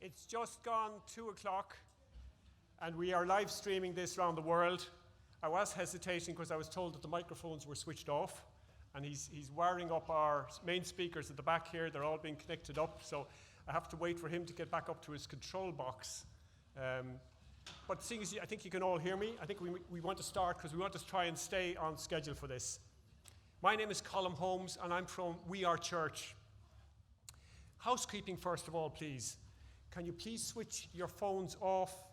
It's just gone 2 o'clock and we are live streaming this around the world. I was hesitating because I was told that the microphones were switched off, and he's wiring up our main speakers at the back here. They're all being connected up, so I have to wait for him to get back up to his control box. But seeing as I think you can all hear me, I think we want to start because we want to try and stay on schedule for this. My name is Colm Holmes and I'm from We Are Church. Housekeeping first of all, please. Can you please switch your phones off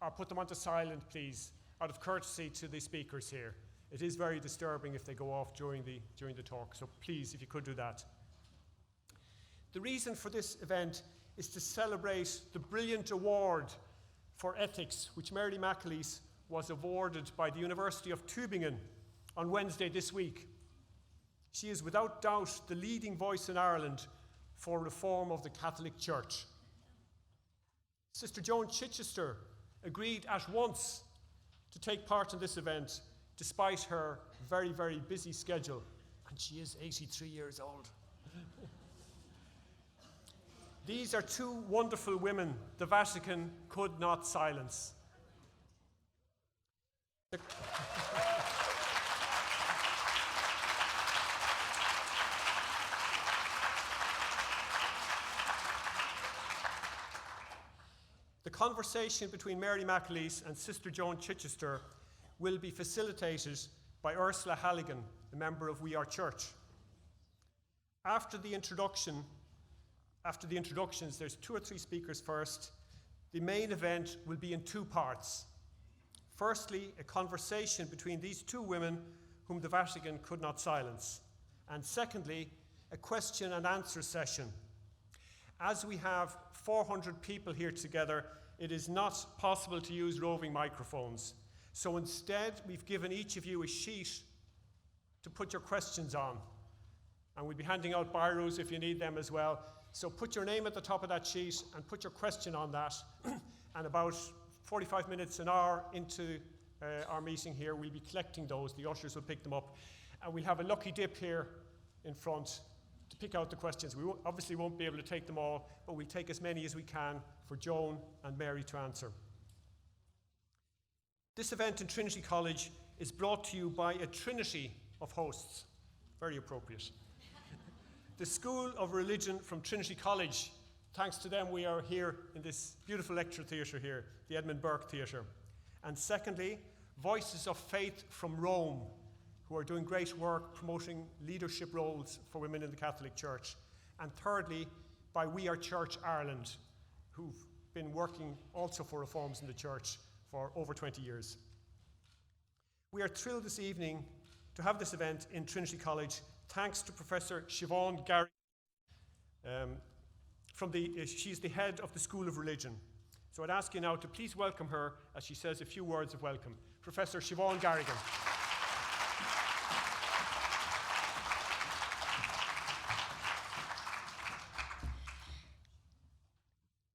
or put them onto silent, please, out of courtesy to the speakers here. It is very disturbing if they go off during the talk, so please, if you could do that. The reason for this event is to celebrate the brilliant award for ethics, which Mary McAleese was awarded by the University of Tübingen on Wednesday this week. She is without doubt the leading voice in Ireland for reform of the Catholic Church. Sister Joan Chittister agreed at once to take part in this event despite her very, very busy schedule, and she is 83 years old. These are two wonderful women the Vatican could not silence. The conversation between Mary McAleese and Sister Joan Chittister will be facilitated by Ursula Halligan, a member of We Are Church. After the introductions, there's 2 or 3 speakers first. The main event will be in 2 parts. Firstly, a conversation between these 2 women whom the Vatican could not silence. And secondly, a question and answer session. As we have 400 people here together, it is not possible to use roving microphones. So instead, we've given each of you a sheet to put your questions on. And we'll be handing out biros if you need them as well. So put your name at the top of that sheet and put your question on that. And about 45 minutes, an hour into our meeting here, we'll be collecting those. The ushers will pick them up. And we'll have a lucky dip here in front to pick out the questions. We obviously won't be able to take them all, but we'll take as many as we can for Joan and Mary to answer. This event in Trinity College is brought to you by a trinity of hosts. Very appropriate. The School of Religion from Trinity College. Thanks to them, we are here in this beautiful lecture theatre here, the Edmund Burke Theatre. And secondly, Voices of Faith from Rome, who are doing great work promoting leadership roles for women in the Catholic Church. And thirdly, by We Are Church Ireland, who've been working also for reforms in the church for over 20 years. We are thrilled this evening to have this event in Trinity College, thanks to Professor Siobhan Garrigan. She's the head of the School of Religion. So I'd ask you now to please welcome her as she says a few words of welcome. Professor Siobhan Garrigan.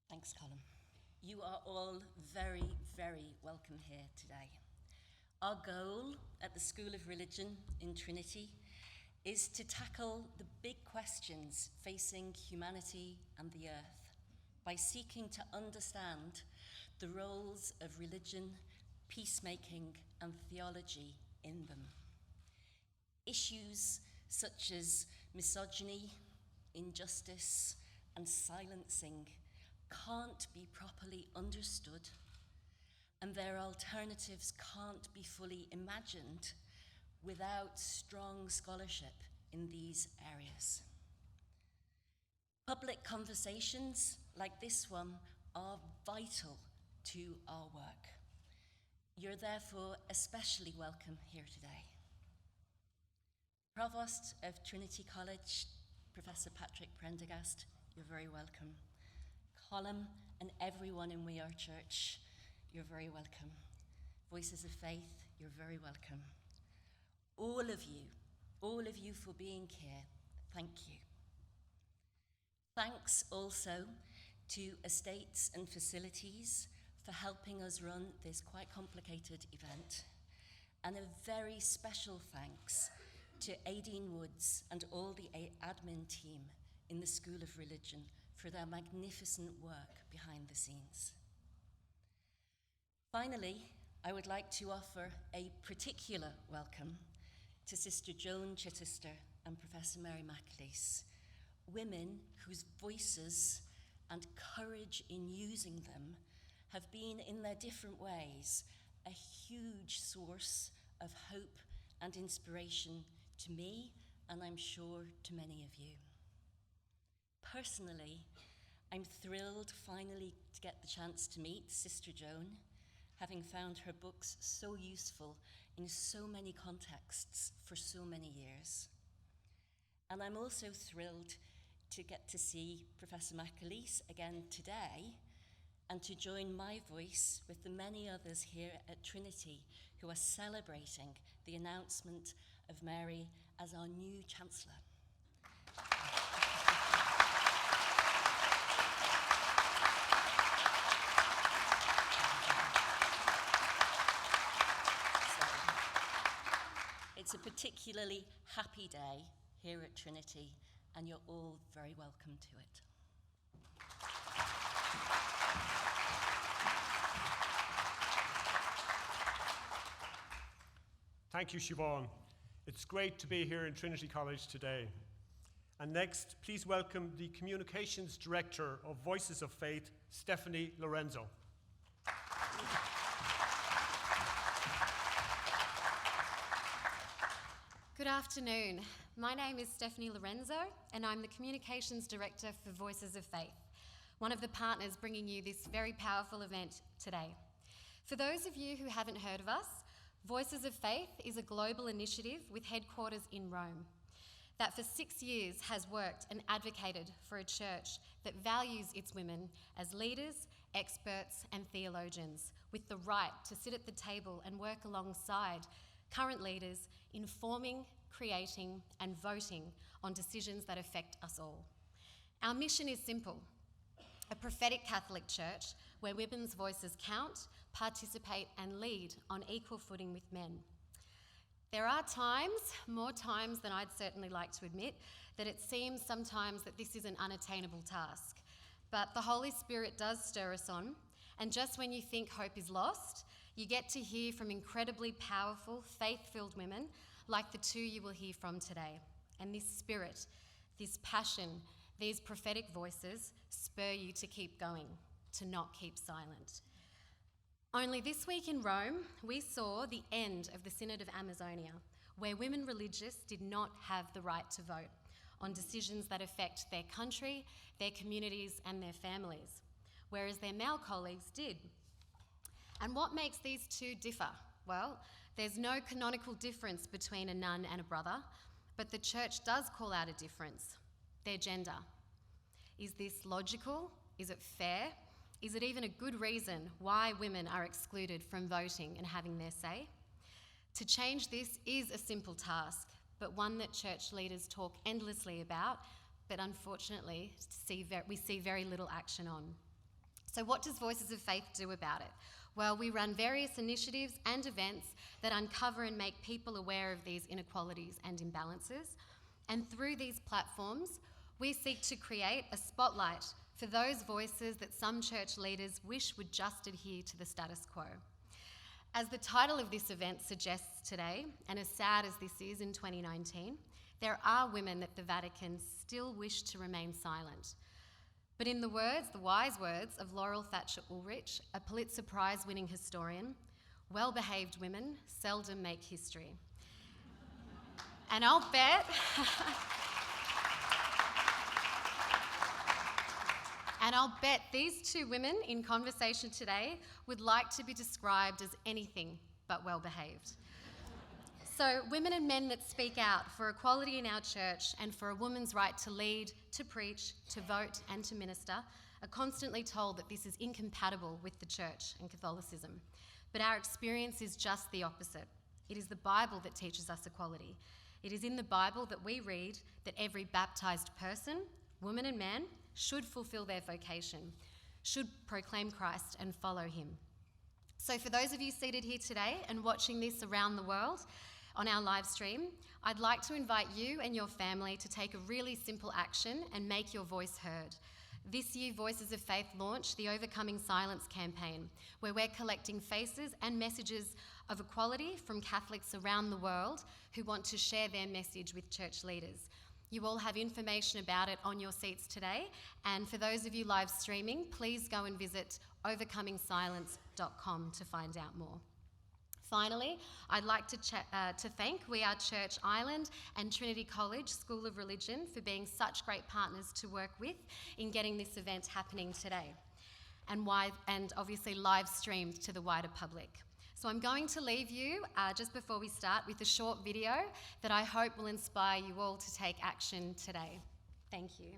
Thanks, Colm. You are all very, very welcome here today. Our goal at the School of Religion in Trinity is to tackle the big questions facing humanity and the earth by seeking to understand the roles of religion, peacemaking, and theology in them. Issues such as misogyny, injustice, and silencing can't be properly understood, and their alternatives can't be fully imagined without strong scholarship in these areas. Public conversations like this one are vital to our work. You're therefore especially welcome here today. Provost of Trinity College, Professor Patrick Prendergast, you're very welcome. Colm and everyone in We Are Church, you're very welcome. Voices of Faith, you're very welcome. All of you for being here, thank you. Thanks also to Estates and Facilities for helping us run this quite complicated event. And a very special thanks to Aideen Woods and all the admin team in the School of Religion for their magnificent work behind the scenes. Finally, I would like to offer a particular welcome to Sister Joan Chittister and Professor Mary McAleese, women whose voices and courage in using them have been, in their different ways, a huge source of hope and inspiration to me, and I'm sure to many of you. Personally, I'm thrilled finally to get the chance to meet Sister Joan, having found her books so useful in so many contexts for so many years. And I'm also thrilled to get to see Professor McAleese again today and to join my voice with the many others here at Trinity who are celebrating the announcement of Mary as our new Chancellor. It's a particularly happy day here at Trinity, and you're all very welcome to it. Thank you, Siobhan. It's great to be here in Trinity College today. And next, please welcome the Communications Director of Voices of Faith, Stephanie Lorenzo. Good afternoon. My name is Stephanie Lorenzo, and I'm the Communications Director for Voices of Faith, one of the partners bringing you this very powerful event today. For those of you who haven't heard of us, Voices of Faith is a global initiative with headquarters in Rome that for 6 years has worked and advocated for a church that values its women as leaders, experts, and theologians with the right to sit at the table and work alongside current leaders in forming, creating, and voting on decisions that affect us all. Our mission is simple: a prophetic Catholic church where women's voices count, participate, and lead on equal footing with men. There are times, more times than I'd certainly like to admit, that it seems sometimes that this is an unattainable task. But the Holy Spirit does stir us on, and just when you think hope is lost, you get to hear from incredibly powerful, faith-filled women like the two you will hear from today. And this spirit, this passion, these prophetic voices spur you to keep going, to not keep silent. Only this week in Rome, we saw the end of the Synod of Amazonia, where women religious did not have the right to vote on decisions that affect their country, their communities, and their families, whereas their male colleagues did. And what makes these two differ? Well, there's no canonical difference between a nun and a brother, but the church does call out a difference: their gender. Is this logical? Is it fair? Is it even a good reason why women are excluded from voting and having their say? To change this is a simple task, but one that church leaders talk endlessly about, but unfortunately we see very little action on. So what does Voices of Faith do about it? Well, we run various initiatives and events that uncover and make people aware of these inequalities and imbalances. And through these platforms, we seek to create a spotlight for those voices that some church leaders wish would just adhere to the status quo. As the title of this event suggests today, and as sad as this is in 2019, there are women at the Vatican still wish to remain silent. But in the wise words of Laurel Thatcher Ulrich, a Pulitzer Prize-winning historian, well-behaved women seldom make history. And I'll bet these two women in conversation today would like to be described as anything but well-behaved. So women and men that speak out for equality in our church and for a woman's right to lead, to preach, to vote, and to minister are constantly told that this is incompatible with the church and Catholicism. But our experience is just the opposite. It is the Bible that teaches us equality. It is in the Bible that we read that every baptized person, woman and man, should fulfill their vocation, should proclaim Christ and follow him. So for those of you seated here today and watching this around the world on our live stream, I'd like to invite you and your family to take a really simple action and make your voice heard. This year, Voices of Faith launched the Overcoming Silence campaign, where we're collecting faces and messages of equality from Catholics around the world who want to share their message with church leaders. You all have information about it on your seats today, and for those of you live streaming, please go and visit overcomingsilence.com to find out more. Finally, I'd like to thank We Are Church Ireland and Trinity College School of Religion for being such great partners to work with in getting this event happening today, and obviously live streamed to the wider public. So I'm going to leave you just before we start with a short video that I hope will inspire you all to take action today. Thank you.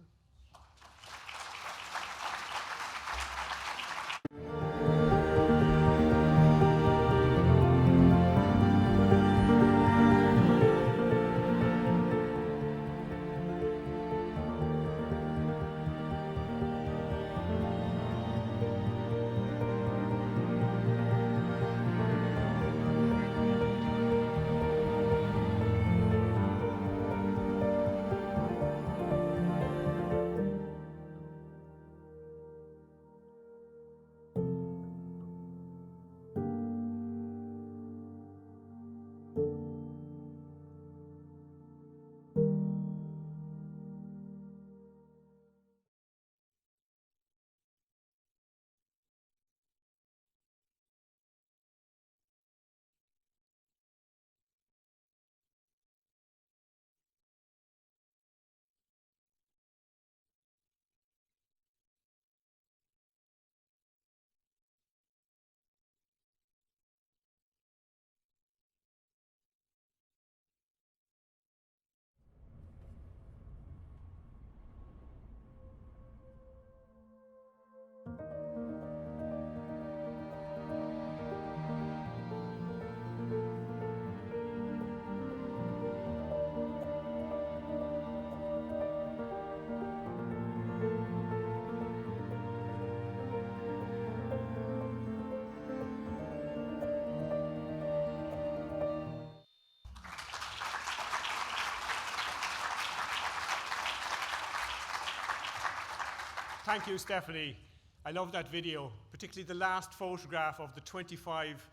Thank you, Stephanie. I love that video, particularly the last photograph of the 25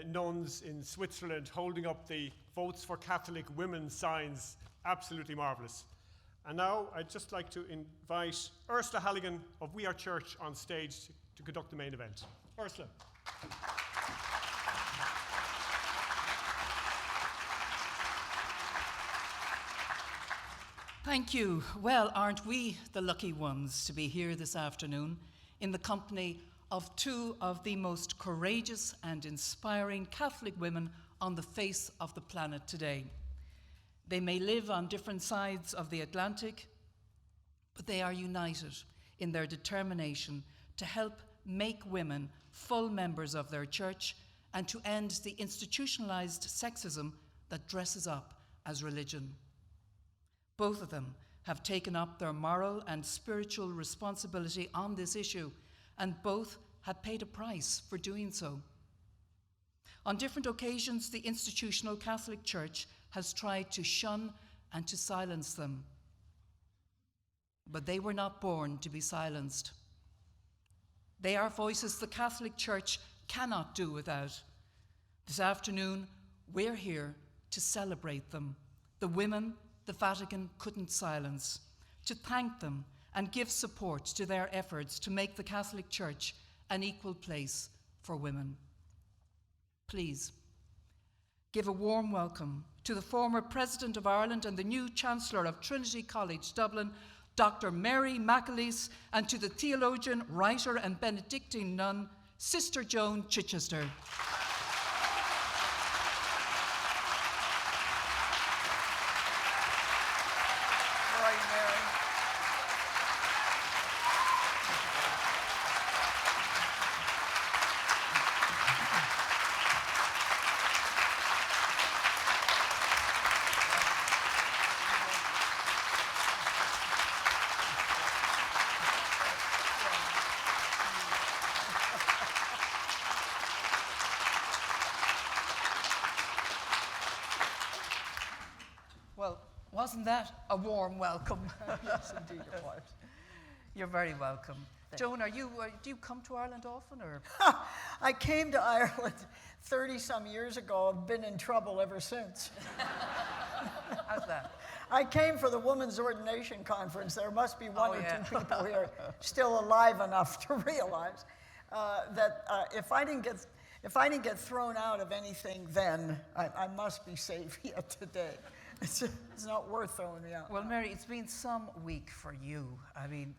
nuns in Switzerland holding up the Votes for Catholic Women signs. Absolutely marvellous. And now I'd just like to invite Ursula Halligan of We Are Church on stage to conduct the main event. Ursula. Thank you. Well, aren't we the lucky ones to be here this afternoon in the company of two of the most courageous and inspiring Catholic women on the face of the planet today. They may live on different sides of the Atlantic, but they are united in their determination to help make women full members of their church and to end the institutionalized sexism that dresses up as religion. Both of them have taken up their moral and spiritual responsibility on this issue, and both have paid a price for doing so. On different occasions, the institutional Catholic Church has tried to shun and to silence them. But they were not born to be silenced. They are voices the Catholic Church cannot do without. This afternoon, we're here to celebrate them, the women the Vatican couldn't silence, to thank them and give support to their efforts to make the Catholic Church an equal place for women. Please give a warm welcome to the former President of Ireland and the new Chancellor of Trinity College, Dublin, Dr. Mary McAleese, and to the theologian, writer and Benedictine nun, Sister Joan Chittister. Well, wasn't that a warm welcome? Yes, indeed it was. You're very welcome. Joan, do you come to Ireland often, or? I came to Ireland 30-some years ago. I've been in trouble ever since. How's that? I came for the Women's Ordination Conference. There must be one or two people here still alive enough to realize that if I didn't get thrown out of anything then, I must be safe yet today. It's not worth throwing me out. Well, Mary, it's been some week for you. I mean,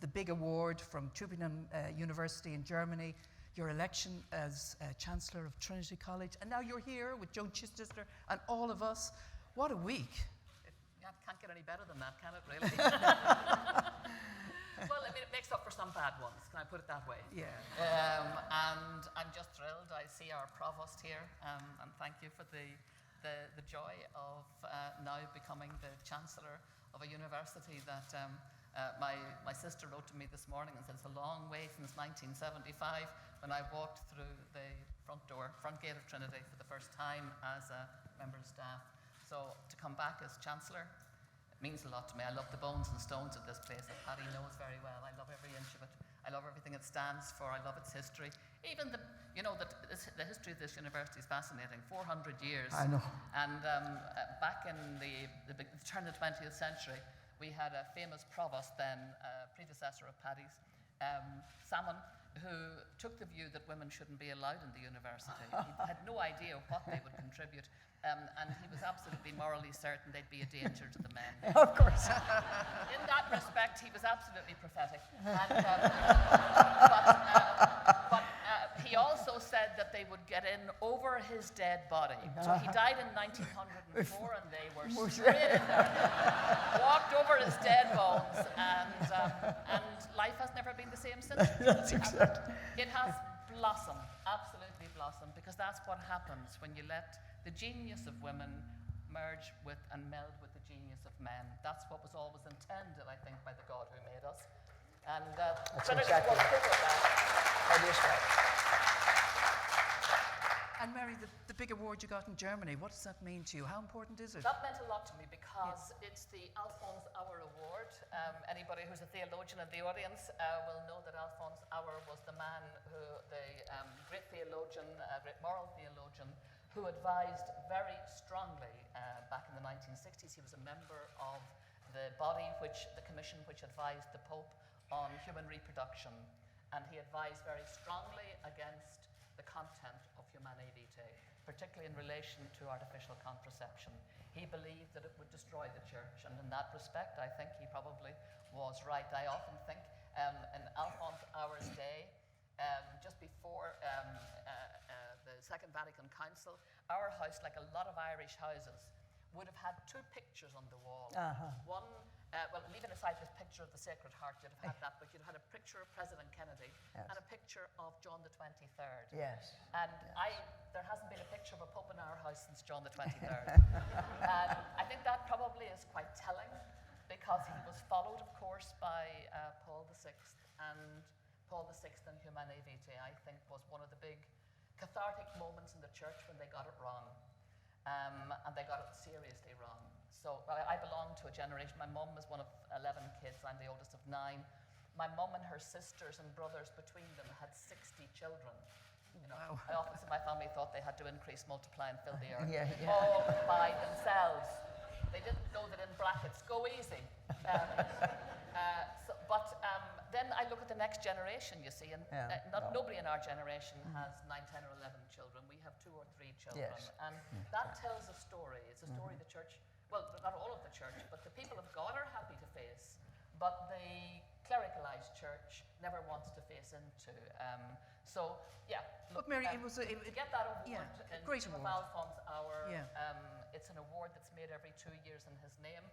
the big award from Tübingen University in Germany, your election as Chancellor of Trinity College, and now you're here with Joan Chittister and all of us. What a week. It can't get any better than that, can it, really? Well, I mean, it makes up for some bad ones, can I put it that way? Yeah. And I'm just thrilled. I see our provost here, and thank you for the joy of now becoming the Chancellor of a university that my sister wrote to me this morning and said it's a long way since 1975 when I walked through the front gate of Trinity for the first time as a member of staff. So to come back as Chancellor, it means a lot to me. I love the bones and stones of this place, as Paddy knows very well. I love every inch of it. I love everything it stands for. I love its history. Even the history of this university is fascinating. 400 years. I know. And back in the turn of the 20th century, we had a famous provost then, predecessor of Paddy's, Salmon, who took the view that women shouldn't be allowed in the university. He had no idea what they would contribute, and he was absolutely morally certain they'd be a danger to the men. Of course. In that respect, he was absolutely prophetic. But he also said that they would get in over his dead body. So he died in 1904, and they were straight in there, walked over his dead bones, and life has never been the same since. That's exactly. It has blossomed, absolutely blossomed, because that's what happens when you let the genius of women merge with and meld with the genius of men. That's what was always intended, I think, by the God who made us. And That's Trinity exactly was proof of that. That is right. And Mary, the big award you got in Germany, what does that mean to you? How important is it? That meant a lot to me because it's the Alphonse Auer Award. Anybody who's a theologian in the audience will know that Alphonse Auer was the man who, great theologian, great moral theologian, who advised very strongly back in the 1960s. He was a member of the body, the commission which advised the Pope on human reproduction, and he advised very strongly against the content of Humanae Vitae, particularly in relation to artificial contraception. He believed that it would destroy the church, and in that respect, I think he probably was right. I often think in Alphonse Auer's day, just before the Second Vatican Council, our house, like a lot of Irish houses, would have had two pictures on the wall. One, well, leaving aside this picture of the Sacred Heart, you'd have had that, but you'd have had a picture of President Kennedy and a picture of John the 23rd. Yes. And there hasn't been a picture of a Pope in our house since John the 23rd. And I think that probably is quite telling, because he was followed, of course, by Paul VI. And Paul VI and Humanae Vitae, I think, was one of the big cathartic moments in the church when they got it wrong. And they got it seriously wrong. So I belong to a generation. My mum is one of 11 kids. I'm the oldest of 9. My mum and her sisters and brothers between them had 60 children. You know, wow. I often say my family thought they had to increase, multiply, and fill the earth all by themselves. They didn't know that in brackets, go easy. Then I look at the next generation, you see, and nobody in our generation has 9, 10, or 11 children. We have 2 or 3 children. Yes. And that tells a story. It's a story the church, well, not all of the church, but the people of God are happy to face, but the clericalized church never wants to face into. But Mary, it was to get that award, a great of award. Alphonse Auer. Yeah. It's an award that's made every 2 years in his name.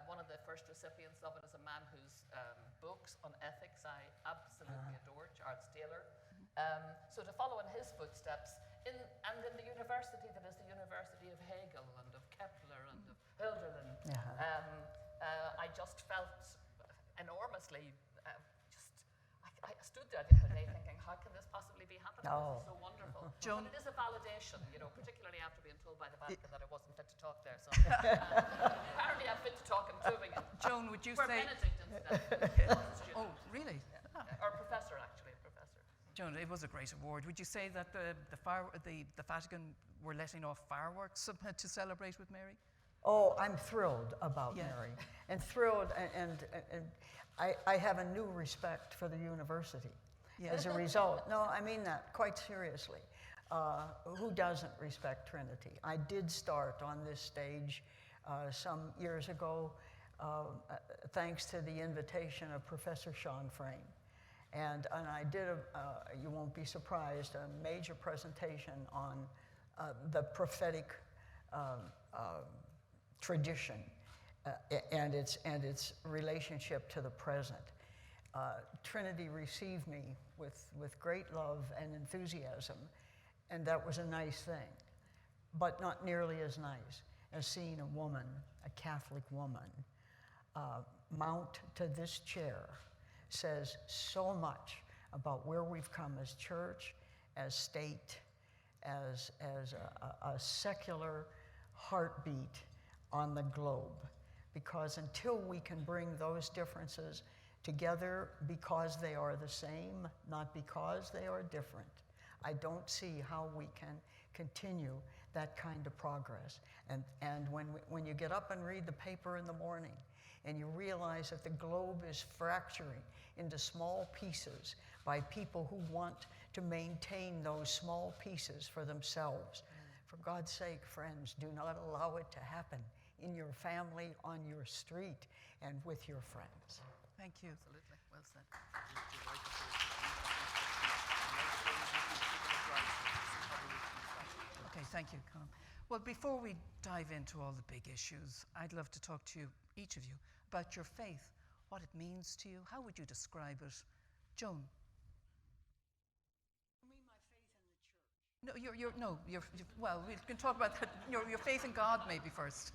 One of the first recipients of it is a man whose books on ethics I absolutely adore, Charles Taylor. So to follow in his footsteps, in the university that is the University of Hegel and of Kepler and of Hölderlin, I just felt enormously, I stood there the other day thinking, how can this possibly be happening? This is so wonderful. Joan, but it is a validation, particularly after being told by the Vatican that I wasn't fit to talk there. So apparently I'm fit to talk in Tübingen. Joan, would you Where say... Benedict and Oh, really? Or professor, actually, professor. Joan, it was a great award. Would you say that the Vatican were letting off fireworks to celebrate with Mary? Oh, I'm thrilled about Yeah. Mary, and thrilled, and I have a new respect for the university as a result. No, I mean that quite seriously. Who doesn't respect Trinity? I did start on this stage some years ago, thanks to the invitation of Professor Sean Frame. And I did, you won't be surprised, a major presentation on the prophetic tradition and its relationship to the present. Trinity received me with great love and enthusiasm, and that was a nice thing, but not nearly as nice as seeing a woman, a Catholic woman, mount to this chair. Says so much about where we've come as church, as state, as a secular heartbeat on the globe. Because until we can bring those differences together because they are the same, not because they are different, I don't see how we can continue that kind of progress. And when you get up and read the paper in the morning, and you realize that the globe is fracturing into small pieces by people who want to maintain those small pieces for themselves. For God's sake, friends, do not allow it to happen in your family, on your street, and with your friends. Thank you. Absolutely. Well said. Okay, thank you, Colin. Well, before we dive into all the big issues, I'd love to talk to you, each of you, about your faith, what it means to you. How would you describe it? Joan? You mean my faith in the church? No, well, we can talk about that. Your faith in God maybe first.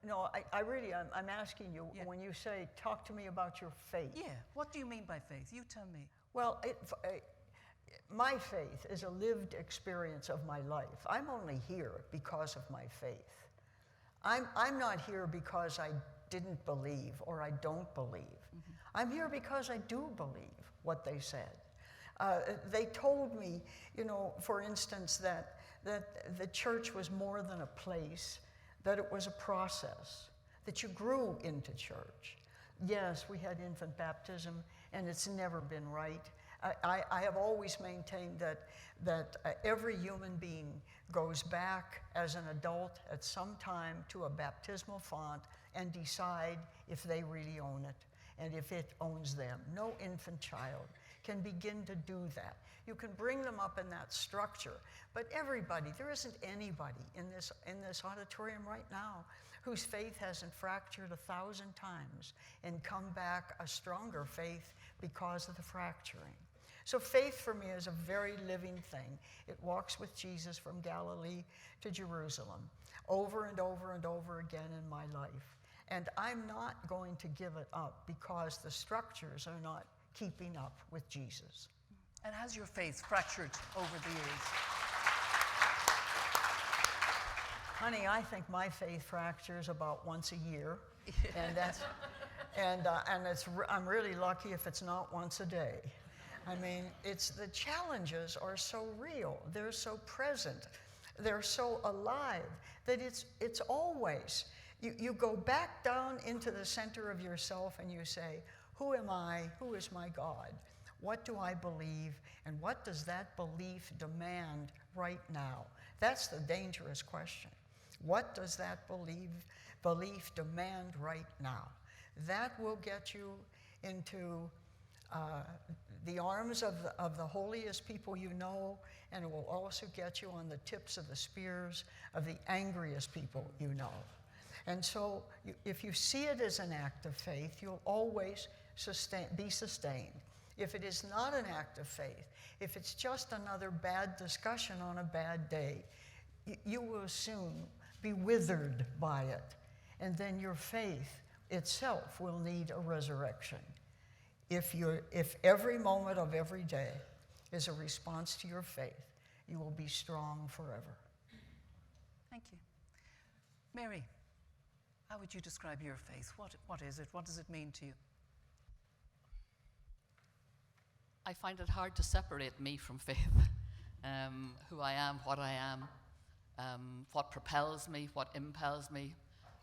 No, I really, I'm asking you, Yeah. when you say, talk to me about your faith. Yeah, what do you mean by faith? You tell me. Well, my faith is a lived experience of my life. I'm only here because of my faith. I'm not here because I didn't believe or I don't believe. Mm-hmm. I'm here because I do believe what they said. They told me, for instance, that the church was more than a place, that it was a process, that you grew into church. Yes, we had infant baptism, and it's never been right. I have always maintained that every human being goes back as an adult at some time to a baptismal font and decide if they really own it and if it owns them. No infant child can begin to do that. You can bring them up in that structure, but there isn't anybody in this auditorium right now whose faith hasn't fractured 1,000 times and come back a stronger faith because of the fracturing. So faith for me is a very living thing. It walks with Jesus from Galilee to Jerusalem over and over and over again in my life. And I'm not going to give it up because the structures are not keeping up with Jesus. And has your faith fractured over the years? Honey, I think my faith fractures about once a year, and I'm really lucky if it's not once a day. I mean, the challenges are so real, they're so present, they're so alive that it's always, you go back down into the center of yourself and you say, who am I? Who is my God? What do I believe? And what does that belief demand right now? That's the dangerous question. What does that belief demand right now? That will get you into the arms of the holiest people you know, and it will also get you on the tips of the spears of the angriest people you know. And so if you see it as an act of faith, you'll always be sustained. If it is not an act of faith, if it's just another bad discussion on a bad day, you will soon be withered by it. And then your faith itself will need a resurrection. If every moment of every day is a response to your faith, you will be strong forever. Thank you. Mary, How would you describe your faith? What is it? What does it mean to you? I find it hard to separate me from faith. Who I am, what I am, what propels me, what impels me,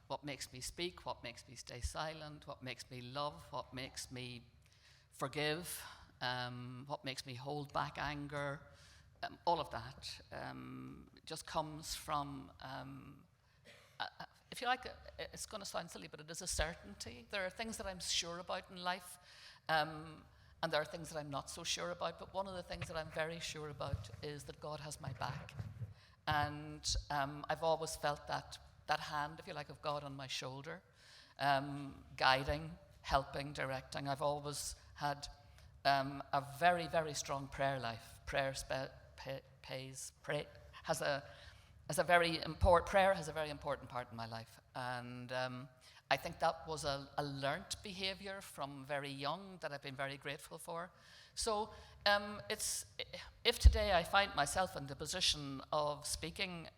what makes me speak, what makes me stay silent, what makes me love, what makes me forgive, what makes me hold back anger. All of that just comes from, if you like, it's going to sound silly, but it is a certainty. There are things that I'm sure about in life, and there are things that I'm not so sure about, but one of the things that I'm very sure about is that God has my back. And I've always felt that hand, if you like, of God on my shoulder, guiding, helping, directing. I've always had a very, very strong prayer life. Prayer has a very important part in my life. And I think that was a learnt behavior from very young that I've been very grateful for. So if today I find myself in the position of speaking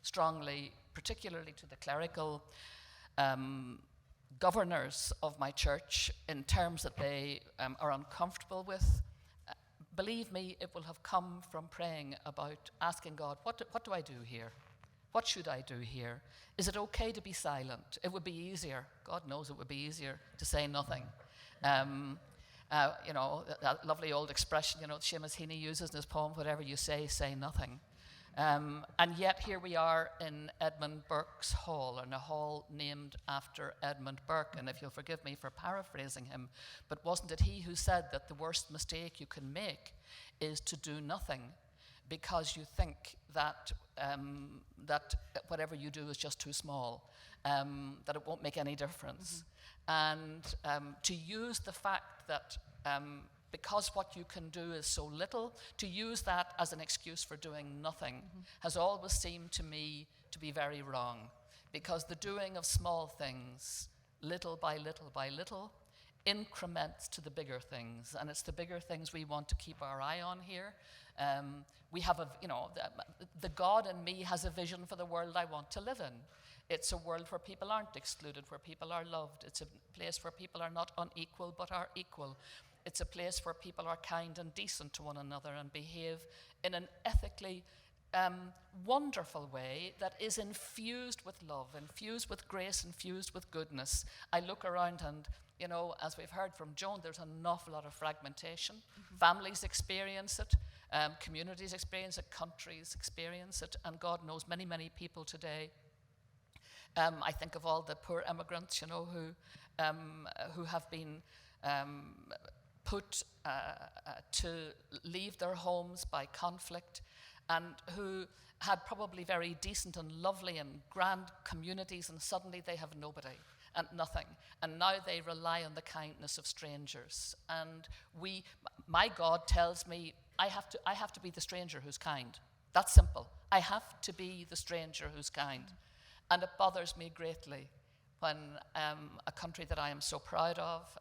strongly, particularly to the clerical governors of my church in terms that they are uncomfortable with, believe me, it will have come from praying about asking God, what do I do here? What should I do here? Is it okay to be silent? It would be easier. God knows it would be easier to say nothing. That lovely old expression, Seamus Heaney uses in his poem, whatever you say nothing. And yet here we are in Edmund Burke's hall, in a hall named after Edmund Burke. And if you'll forgive me for paraphrasing him, but wasn't it he who said that the worst mistake you can make is to do nothing because you think that whatever you do is just too small, that it won't make any difference. And to use the fact that because what you can do is so little, to use that as an excuse for doing nothing has always seemed to me to be very wrong. Because the doing of small things, little by little by little, increments to the bigger things. And it's the bigger things we want to keep our eye on here. We have the God in me has a vision for the world I want to live in. It's a world where people aren't excluded, where people are loved. It's a place where people are not unequal but are equal. It's a place where people are kind and decent to one another and behave in an ethically wonderful way that is infused with love, infused with grace, infused with goodness. I look around and, as we've heard from Joan, there's an awful lot of fragmentation. Families experience it, communities experience it, countries experience it, and God knows many, many people today. I think of all the poor immigrants, who have been put to leave their homes by conflict, and who had probably very decent and lovely and grand communities, and suddenly they have nobody and nothing, and now they rely on the kindness of strangers. And my God tells me I have to be the stranger who's kind. That's simple. I have to be the stranger who's kind. And it bothers me greatly when a country that I am so proud of,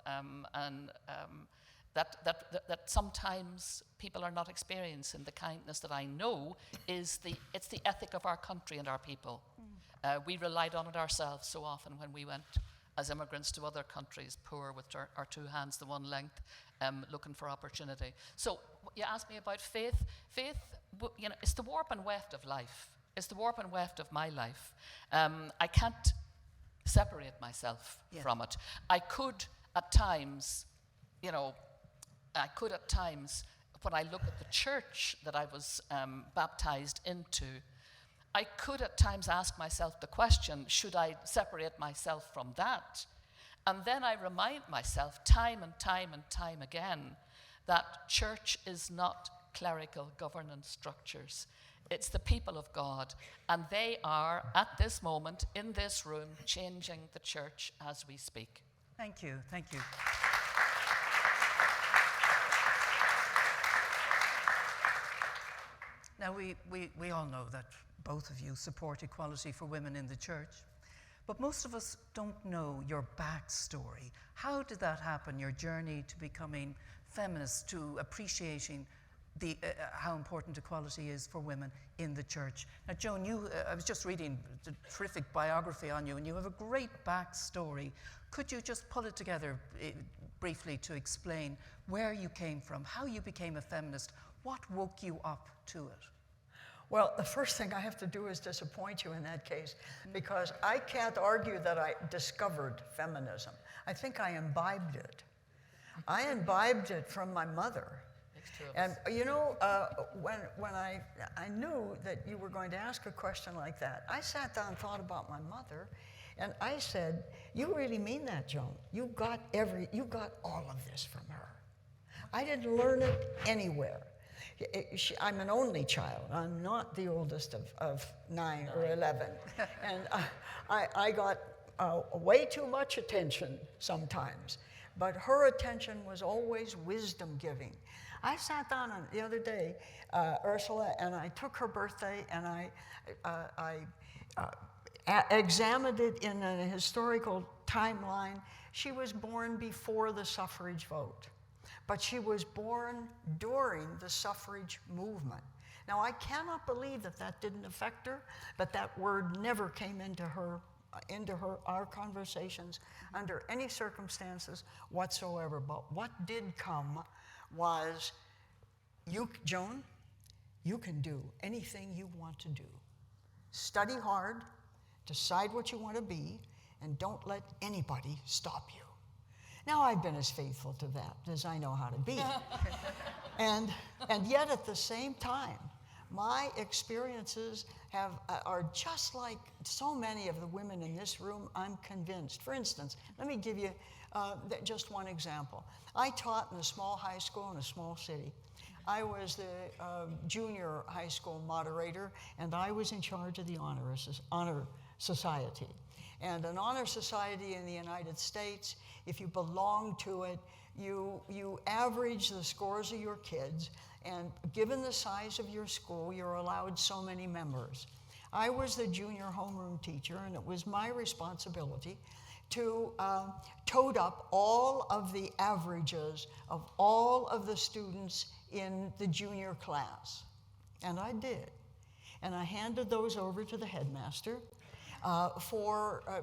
that sometimes people are not experiencing the kindness that I know it's the ethic of our country and our people. We relied on it ourselves so often when we went as immigrants to other countries, poor with our two hands to one length, looking for opportunity. So you asked me about faith. Faith, it's the warp and weft of life. It's the warp and weft of my life. I can't separate myself from it. I could at times, when I look at the church that I was baptized into, I could at times ask myself the question, should I separate myself from that? And then I remind myself time and time and time again that church is not clerical governance structures. It's the people of God, and they are, at this moment, in this room, changing the church as we speak. Thank you, thank you. Now, we all know that both of you support equality for women in the church, but most of us don't know your backstory. How did that happen, your journey to becoming feminist, to appreciating how important equality is for women in the church. Now, Joan, I was just reading the terrific biography on you, and you have a great backstory. Could you just pull it together briefly to explain where you came from, how you became a feminist, what woke you up to it? Well, the first thing I have to do is disappoint you in that case, because I can't argue that I discovered feminism. I think I imbibed it. I imbibed it from my mother. And you know, when I knew that you were going to ask a question like that, I sat down and thought about my mother, and I said, "You really mean that, Joan? You got all of this from her." I didn't learn it anywhere. I'm an only child. I'm not the oldest of 9 or 11. And I got way too much attention sometimes. But her attention was always wisdom-giving. I sat down the other day, Ursula, and I took her birthday, and I examined it in a historical timeline. She was born before the suffrage vote, but she was born during the suffrage movement. Now, I cannot believe that didn't affect her, but that word never came into our conversations under any circumstances whatsoever. But what did come was, Joan, you can do anything you want to do. Study hard, decide what you want to be, and don't let anybody stop you. Now, I've been as faithful to that as I know how to be. and yet, at the same time, my experiences are just like so many of the women in this room, I'm convinced. For instance, let me give you just one example. I taught in a small high school in a small city. I was the junior high school moderator, and I was in charge of the honor society. And an honor society in the United States, if you belong to it, you average the scores of your kids, and given the size of your school, you're allowed so many members. I was the junior homeroom teacher, and it was my responsibility to tote up all of the averages of all of the students in the junior class. And I did. And I handed those over to the headmaster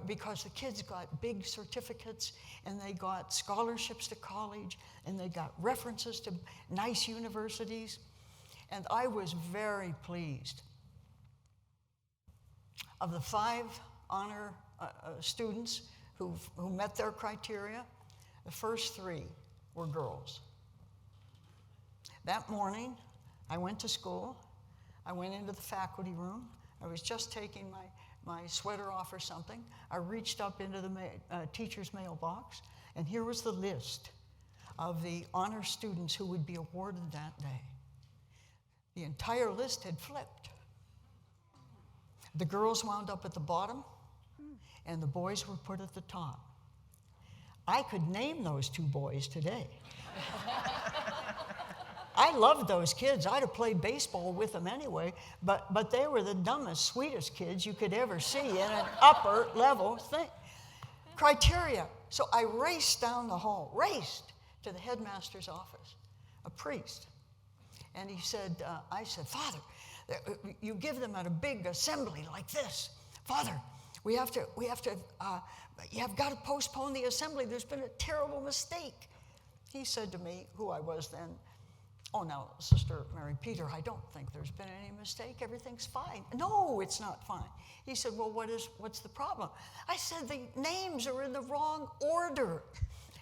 because the kids got big certificates, and they got scholarships to college, and they got references to nice universities. And I was very pleased. Of the 5 honor students who met their criteria, the first 3 were girls. That morning, I went to school. I went into the faculty room. I was just taking my sweater off or something. I reached up into the teacher's mailbox, and here was the list of the honor students who would be awarded that day. The entire list had flipped. The girls wound up at the bottom, and the boys were put at the top. I could name those 2 boys today. I loved those kids. I'd have played baseball with them anyway, but they were the dumbest, sweetest kids you could ever see in an upper level thing. Criteria. So I raced down the hall, raced to the headmaster's office, a priest. And he said, I said, "Father, you give them at a big assembly like this. Father, you have got to postpone the assembly. There's been a terrible mistake." He said to me, who I was then, "Oh, now, Sister Mary Peter, I don't think there's been any mistake. Everything's fine." "No, it's not fine." He said, "Well, what's the problem?" I said, "The names are in the wrong order.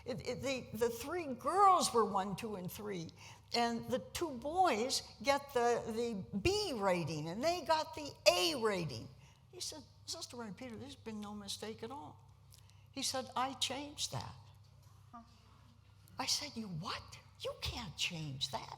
The 3 girls were 1, 2, and 3, and the 2 boys get the B rating, and they got the A rating." He said, "Sister Mary Peter, there's been no mistake at all." He said, "I changed that." I said, "You what? You can't change that.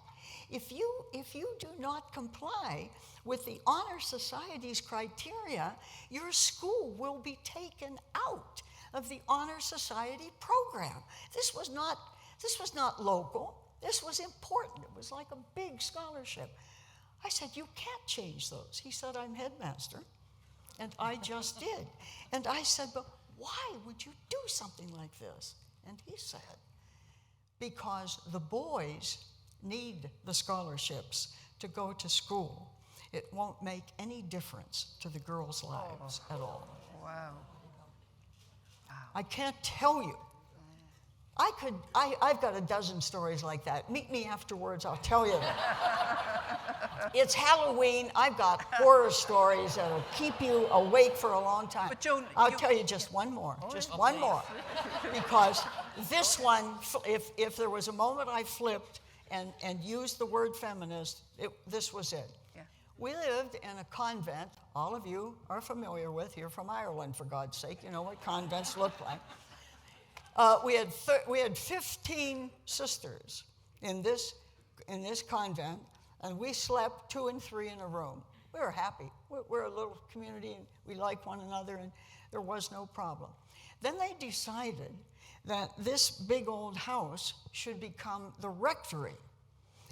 If you do not comply with the Honor Society's criteria, your school will be taken out of the Honor Society program." This was not local. This was important. It was like a big scholarship. I said, "You can't change those." He said, "I'm headmaster." And I just did. And I said, "But why would you do something like this?" And he said, "Because the boys need the scholarships to go to school, it won't make any difference to the girls' lives at all. Wow. I can't tell you. I've got a dozen stories like that. Meet me afterwards, I'll tell you them. It's Halloween. I've got horror stories that'll keep you awake for a long time. But Joan, I'll tell you just one more, one more. Because this one, if there was a moment I flipped and used the word feminist, this was it. Yeah. We lived in a convent, all of you are familiar with, you're from Ireland, for God's sake, you know what convents look like. We had 15 sisters in this convent, and we slept 2 and 3 in a room. We were happy. We're a little community, and we like one another, and there was no problem. Then they decided that this big old house should become the rectory,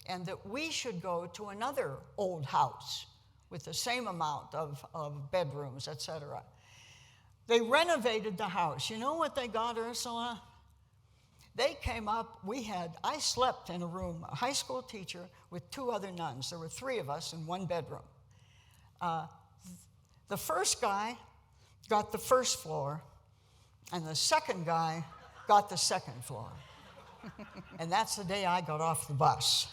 and that we should go to another old house with the same amount of bedrooms, etc. They renovated the house. You know what they got, Ursula? They came up, I slept in a room, a high school teacher with 2 other nuns. There were 3 of us in 1 bedroom. The first guy got the first floor, and the second guy got the second floor. And that's the day I got off the bus.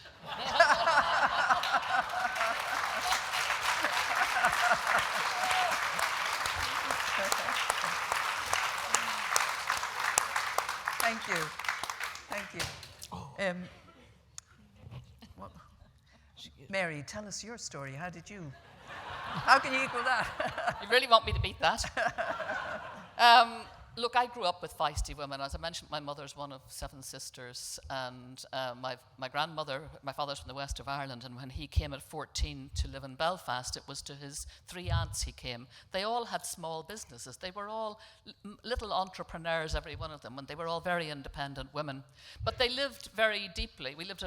Thank you. Thank you. Mary, tell us your story. How can you equal that? You really want me to beat that? Look, I grew up with feisty women. As I mentioned, my mother's one of 7 sisters, and my grandmother, my father's from the west of Ireland, and when he came at 14 to live in Belfast, it was to his 3 aunts he came. They all had small businesses. They were all little entrepreneurs, every one of them, and they were all very independent women. But they lived very deeply. We lived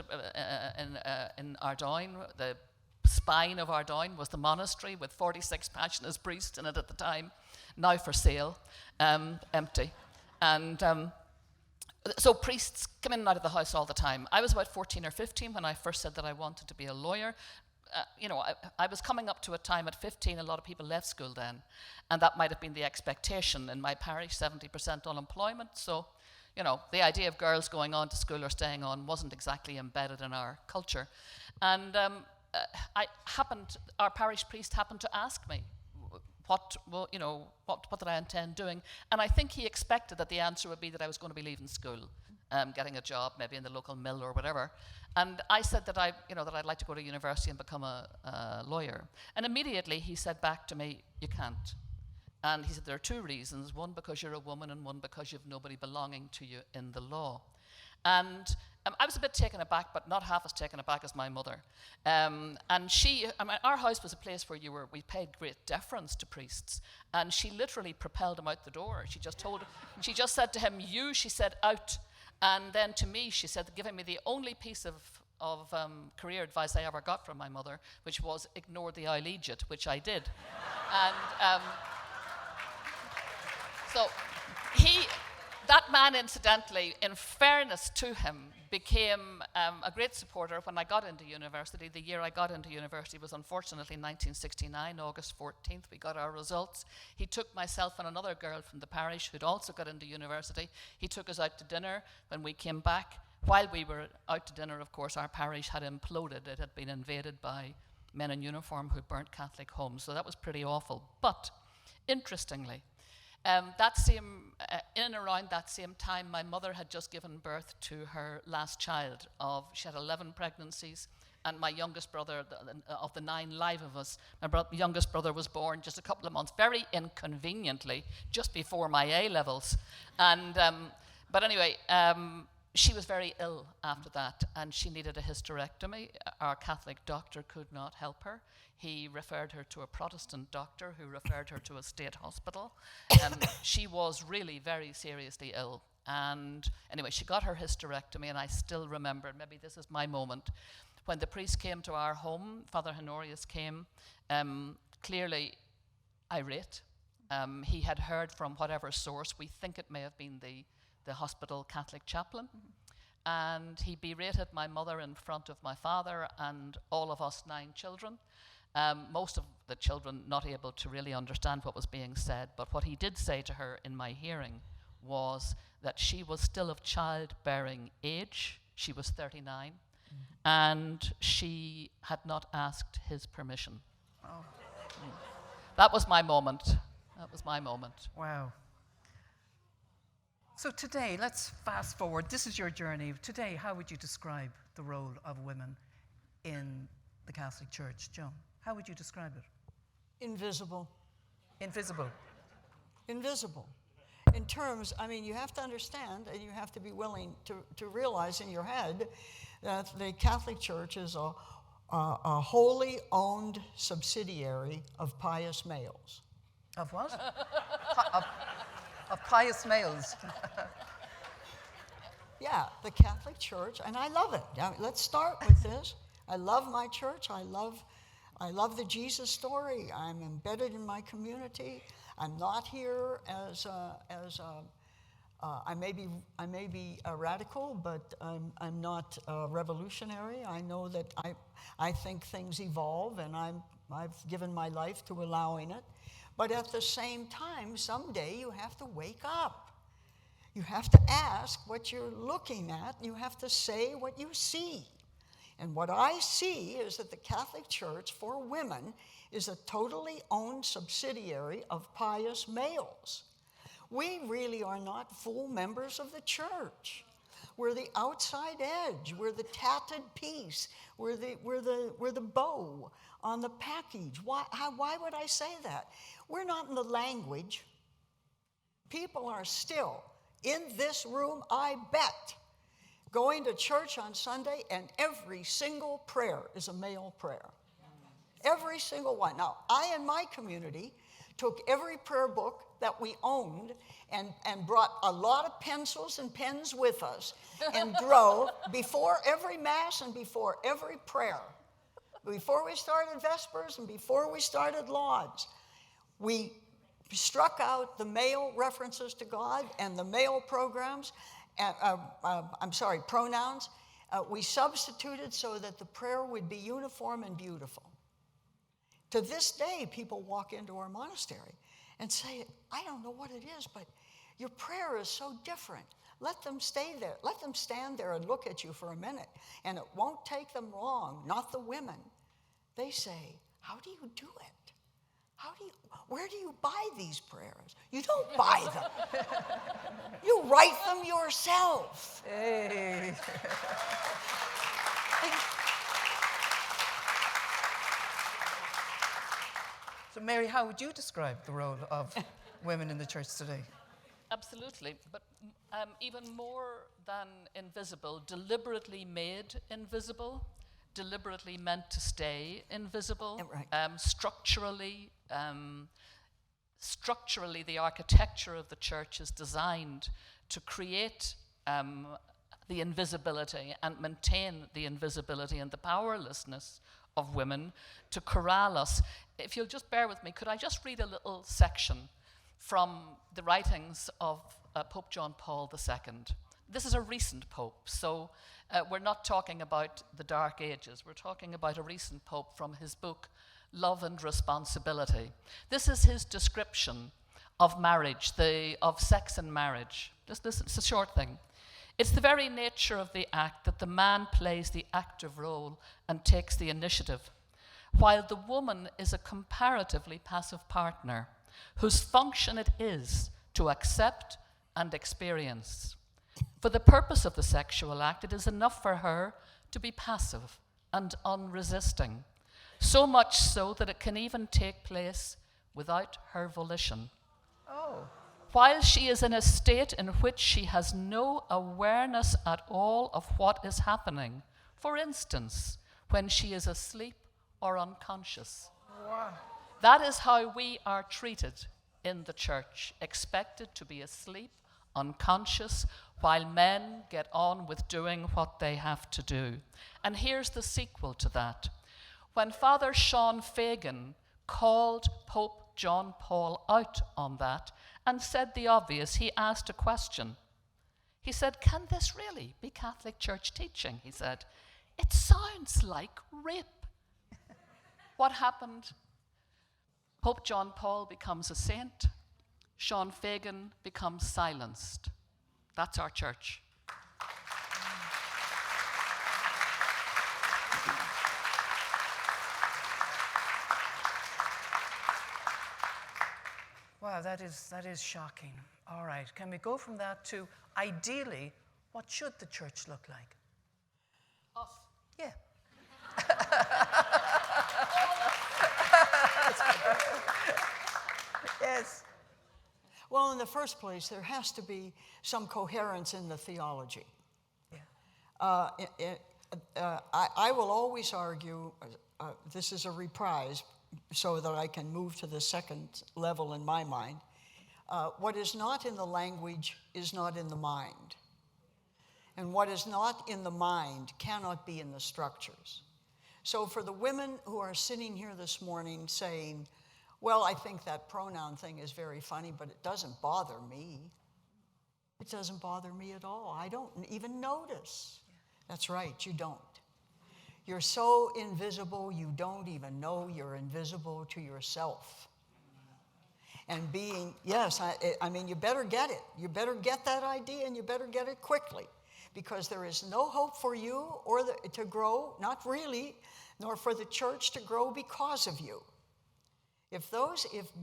in Ardoyne. The spine of Ardoyne was the monastery with 46 Passionist priests in it at the time, now for sale, empty. And so priests come in and out of the house all the time. I was about 14 or 15 when I first said that I wanted to be a lawyer. I was coming up to a time at 15, a lot of people left school then, and that might have been the expectation. In my parish, 70% unemployment, so the idea of girls going on to school or staying on wasn't exactly embedded in our culture. And our parish priest happened to ask me, what did I intend doing? And I think he expected that the answer would be that I was going to be leaving school, getting a job maybe in the local mill or whatever. And I said that I'd like to go to university and become a lawyer. And immediately he said back to me, you can't. And he said there are 2 reasons, one because you're a woman and one because you've nobody belonging to you in the law. And I was a bit taken aback, but not half as taken aback as my mother. And our house was a place where we paid great deference to priests, and she literally propelled him out the door. She just said to him, she said, out. And then to me, she said, giving me the only piece of career advice I ever got from my mother, which was ignore the Iliad, which I did. And so that man, incidentally, in fairness to him, became a great supporter when I got into university. The year I got into university was unfortunately 1969, August 14th. We got our results. He took myself and another girl from the parish who'd also got into university. He took us out to dinner when we came back. While we were out to dinner, of course, our parish had imploded. It had been invaded by men in uniform who burnt Catholic homes. So that was pretty awful. But interestingly, in and around that same time, my mother had just given birth to her last child. She had 11 pregnancies, and my youngest brother, of the 9 live of us, my youngest brother was born just a couple of months, very inconveniently, just before my A-levels. And but anyway, she was very ill after that, and she needed a hysterectomy. Our Catholic doctor could not help her. He referred her to a Protestant doctor who referred her to a state hospital. She was really very seriously ill. And anyway, she got her hysterectomy, and I still remember, maybe this is my moment, when the priest came to our home, Father Honorius came, clearly irate. He had heard from whatever source, we think it may have been the hospital Catholic chaplain, and he berated my mother in front of my father and all of us 9 children. Most of the children not able to really understand what was being said, but what he did say to her in my hearing was that she was still of childbearing age. She was 39, and she had not asked his permission. Oh. That was my moment. That was my moment. Wow. So today, let's fast forward. This is your journey. Today, how would you describe the role of women in the Catholic Church? Joan, how would you describe it? Invisible. Invisible. Invisible. In terms, I mean, you have to understand and you have to be willing to realize in your head that the Catholic Church is a wholly owned subsidiary of pious males. Of what? Of pious males. Yeah, the Catholic Church, and I love it. Now, let's start with this. I love my church. I love the Jesus story. I'm embedded in my community. I'm not here I may be a radical, but I'm not revolutionary. I know that I think things evolve, and I've given my life to allowing it. But at the same time, someday you have to wake up. You have to ask what you're looking at, and you have to say what you see. And what I see is that the Catholic Church for women is a totally owned subsidiary of pious males. We really are not full members of the church. We're the outside edge. We're the tatted piece. We're the bow on the package. Why would I say that? We're not in the language. People are still in this room, I bet, going to church on Sunday, and every single prayer is a male prayer. Every single one. Now, I in my community took every prayer book that we owned and brought a lot of pencils and pens with us and drove before every Mass and before every prayer. Before we started Vespers and before we started Lauds, we struck out the male references to God and the male programs, pronouns. We substituted so that the prayer would be uniform and beautiful. To this day, people walk into our monastery and say, I don't know what it is, but your prayer is so different. Let them stay there. Let them stand there and look at you for a minute. And it won't take them long, not the women. They say, how do you do it? Where do you buy these prayers? You don't buy them. You write them yourself. Hey. So, Mary, how would you describe the role of women in the church today? Absolutely, but even more than invisible, deliberately made invisible, deliberately meant to stay invisible. Right. Structurally, the architecture of the church is designed to create the invisibility and maintain the invisibility and the powerlessness of women, to corral us. If you'll just bear with me, could I just read a little section from the writings of Pope John Paul II? This is a recent pope, so we're not talking about the Dark Ages. We're talking about a recent pope from his book, Love and Responsibility. This is his description of marriage, of sex and marriage. Just listen, it's a short thing. It's the very nature of the act that the man plays the active role and takes the initiative, while the woman is a comparatively passive partner whose function it is to accept and experience. For the purpose of the sexual act, it is enough for her to be passive and unresisting, so much so that it can even take place without her volition. Oh. While she is in a state in which she has no awareness at all of what is happening, for instance, when she is asleep or unconscious. Wow. That is how we are treated in the church, expected to be asleep, unconscious, while men get on with doing what they have to do. And here's the sequel to that. When Father Sean Fagan called Pope John Paul out on that and said the obvious, he asked a question. He said, "Can this really be Catholic Church teaching?" He said, "It sounds like rape." What happened? Pope John Paul becomes a saint. Sean Fagan becomes silenced. That's our church. Wow, that is shocking. All right, can we go from that to, ideally, what should the church look like? Us. Yeah. Yes. Well, in the first place, there has to be some coherence in the theology. Yeah. I will always argue, this is a reprise so that I can move to the second level in my mind. What is not in the language is not in the mind. And what is not in the mind cannot be in the structures. So for the women who are sitting here this morning saying, well, I think that pronoun thing is very funny, but it doesn't bother me. It doesn't bother me at all. I don't even notice. That's right, you don't. You're so invisible, you don't even know you're invisible to yourself. And being, yes, I mean, you better get it. You better get that idea, and you better get it quickly, because there is no hope for you or to grow, not really, nor for the church to grow because of you. If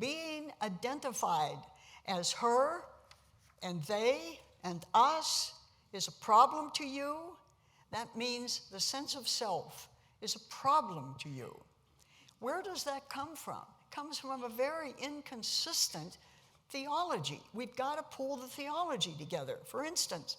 being identified as her and they and us is a problem to you, that means the sense of self is a problem to you. Where does that come from? It comes from a very inconsistent theology. We've got to pull the theology together. For instance,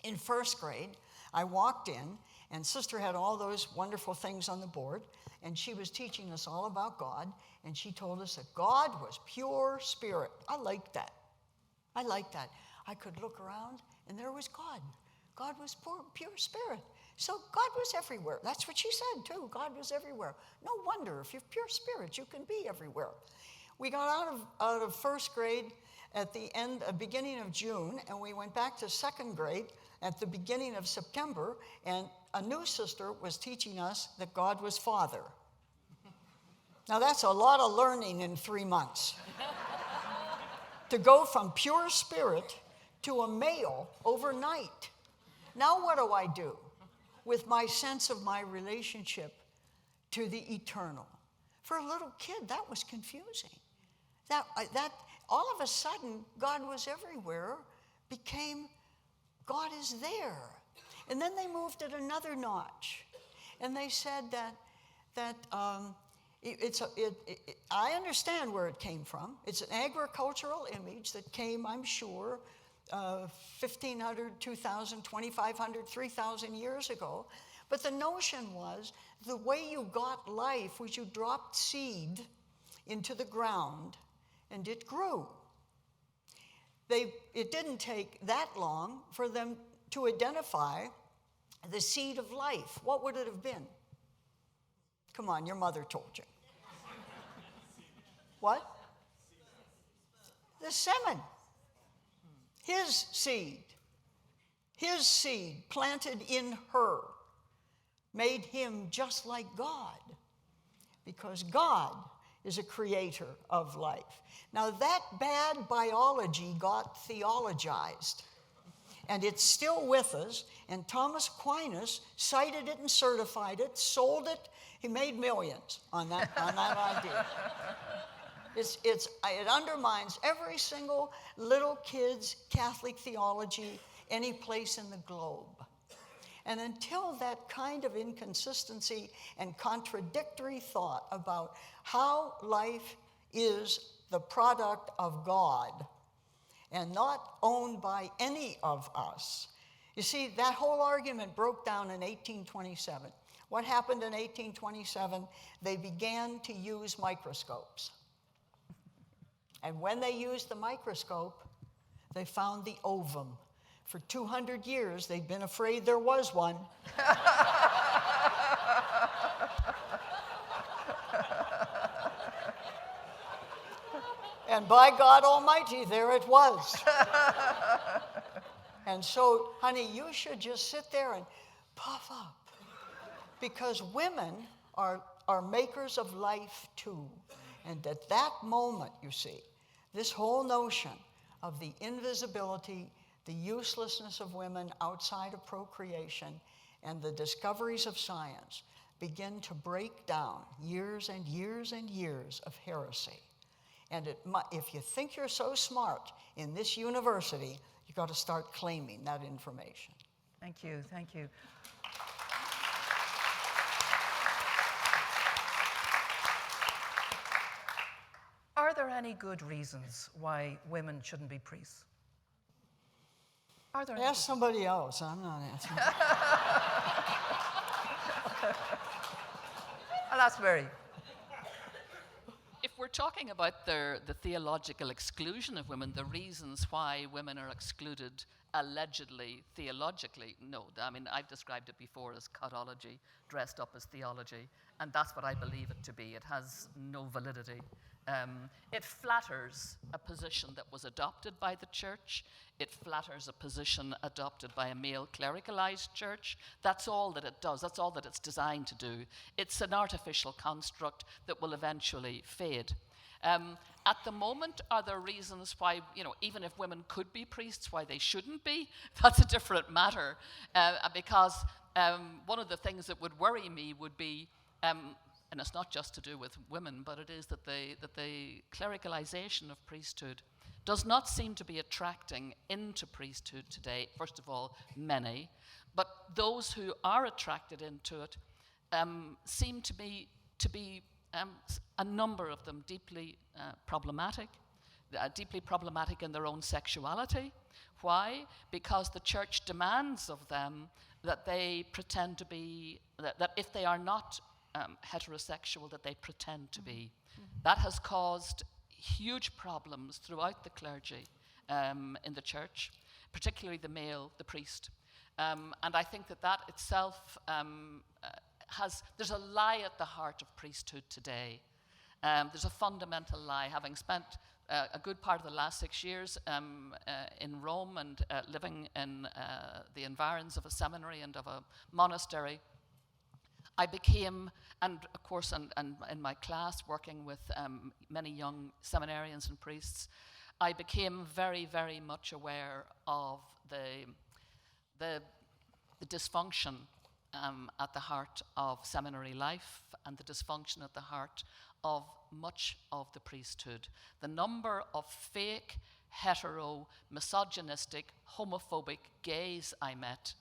in first grade, I walked in, and Sister had all those wonderful things on the board, and she was teaching us all about God, and she told us that God was pure spirit. I liked that. I could look around, and there was God. God was pure spirit. So God was everywhere. That's what she said, too. God was everywhere. No wonder, if you're pure spirit, you can be everywhere. We got out of first grade at the beginning of June, and we went back to second grade at the beginning of September, and a new sister was teaching us that God was Father. Now, that's a lot of learning in 3 months. To go from pure spirit to a male overnight. Now what do I do with my sense of my relationship to the eternal? For a little kid, that was confusing. That all of a sudden, God was everywhere became God is there. And then they moved it another notch, and they said that I understand where it came from. It's an agricultural image that came, I'm sure, 1,500, 2,000, 2,500, 3,000 years ago. But the notion was the way you got life was you dropped seed into the ground and it grew. It didn't take that long for them to identify the seed of life. What would it have been? Come on, your mother told you. What? The semen. His seed planted in her, made him just like God, because God is a creator of life. Now, that bad biology got theologized, and it's still with us, and Thomas Aquinas cited it and certified it, sold it. He made millions on that idea. It undermines every single little kid's Catholic theology any place in the globe. And until that kind of inconsistency and contradictory thought about how life is the product of God and not owned by any of us. You see, that whole argument broke down in 1827. What happened in 1827? They began to use microscopes. And when they used the microscope, they found the ovum. For 200 years, they'd been afraid there was one. And by God Almighty, there it was. And so, honey, you should just sit there and puff up. Because women are makers of life too. And at that moment, you see, this whole notion of the invisibility, the uselessness of women outside of procreation, and the discoveries of science begin to break down years and years and years of heresy. And if you think you're so smart in this university, you've got to start claiming that information. Thank you, thank you. Are there any good reasons why women shouldn't be priests? Are there any Ask somebody else. I'm not answering. I'll ask Mary. If we're talking about the theological exclusion of women, the reasons why women are excluded allegedly theologically, no. I mean, I've described it before as codology dressed up as theology, and that's what I believe it to be. It has no validity. It flatters a position that was adopted by the church. It flatters a position adopted by a male clericalized church. That's all that it does. That's all that it's designed to do. It's an artificial construct that will eventually fade. At the moment, are there reasons why, even if women could be priests, why they shouldn't be? That's a different matter. Because one of the things that would worry me would be, and it's not just to do with women, but it is that the clericalization of priesthood does not seem to be attracting into priesthood today, first of all, many, but those who are attracted into it seem to be a number of them deeply problematic in their own sexuality. Why? Because the church demands of them that they pretend to be, that if they are not heterosexual, that they pretend to be. That has caused huge problems throughout the clergy in the church, particularly the priest. And I think that itself there's a lie at the heart of priesthood today. There's a fundamental lie. Having spent a good part of the last 6 years in Rome and living in the environs of a seminary and of a monastery, I became, and of course and in my class working with many young seminarians and priests, I became very, very much aware of the dysfunction at the heart of seminary life and the dysfunction at the heart of much of the priesthood. The number of fake, hetero, misogynistic, homophobic gays I met.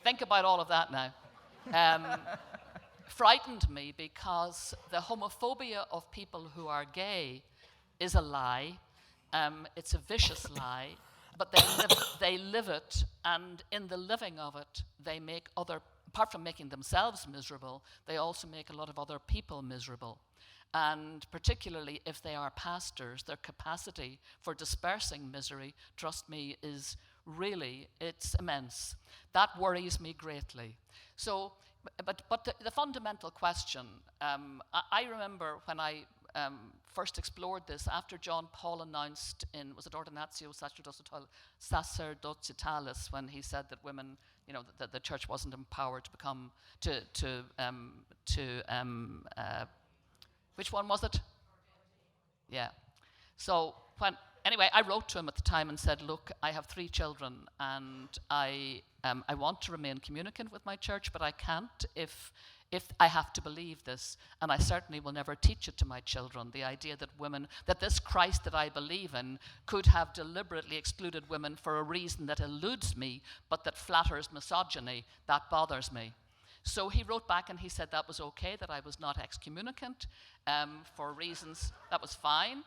Think about all of that now. Frightened me, because the homophobia of people who are gay is a lie. It's a vicious lie, but they live it, and in the living of it, they make apart from making themselves miserable, they also make a lot of other people miserable. And particularly if they are pastors, their capacity for dispersing misery, trust me, it's immense. That worries me greatly. So, but the fundamental question, I remember when I first explored this after John Paul announced was it Ordinatio Sacerdotitalis, when he said that women, that the church wasn't empowered to become, which one was it? Yeah. So anyway, I wrote to him at the time and said, look, I have 3 children, and I want to remain communicant with my church, but I can't if I have to believe this, and I certainly will never teach it to my children. The idea that this Christ that I believe in could have deliberately excluded women for a reason that eludes me, but that flatters misogyny, that bothers me. So he wrote back and he said that was okay, that I was not excommunicant for reasons, that was fine.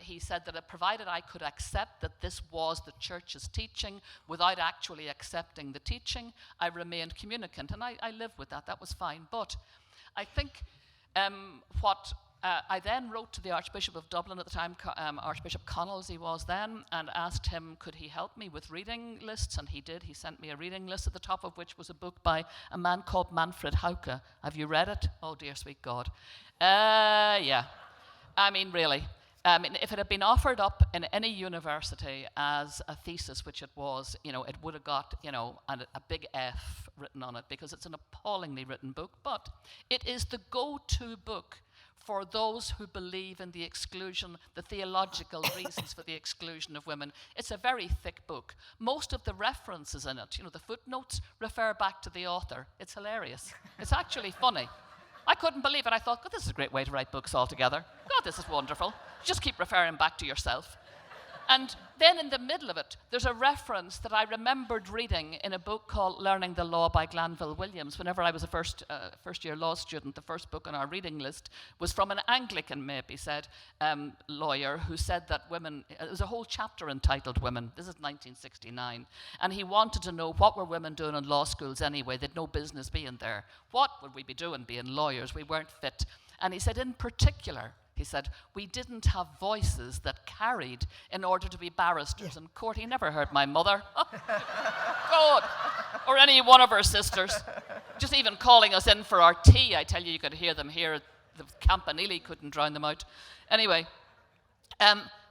He said that provided I could accept that this was the church's teaching without actually accepting the teaching, I remained communicant, and I lived with that. That was fine. But I think what I then wrote to the Archbishop of Dublin at the time, Archbishop Connell as he was then, and asked him, could he help me with reading lists? And he did. He sent me a reading list, at the top of which was a book by a man called Manfred Hauke. Have you read it? Oh, dear sweet God. Yeah. I mean, really. If it had been offered up in any university as a thesis, which it was, it would have got, a big F written on it, because it's an appallingly written book. But it is the go-to book for those who believe in the exclusion, the theological reasons for the exclusion of women. It's a very thick book. Most of the references in it, the footnotes, refer back to the author. It's hilarious. It's actually funny. I couldn't believe it. I thought, God, this is a great way to write books altogether. God, this is wonderful. Just keep referring back to yourself. And then in the middle of it, there's a reference that I remembered reading in a book called Learning the Law by Glanville Williams. Whenever I was a first-year law student, the first book on our reading list was from an Anglican, maybe said, lawyer who said that women, there was a whole chapter entitled Women. This is 1969. And he wanted to know, what were women doing in law schools anyway? They'd no business being there. What would we be doing being lawyers? We weren't fit. And he said, in particular, he said, we didn't have voices that carried in order to be barristers in court. He never heard my mother. God. Or any one of her sisters. Just even calling us in for our tea. I tell you, you could hear them here. The Campanile couldn't drown them out. Anyway,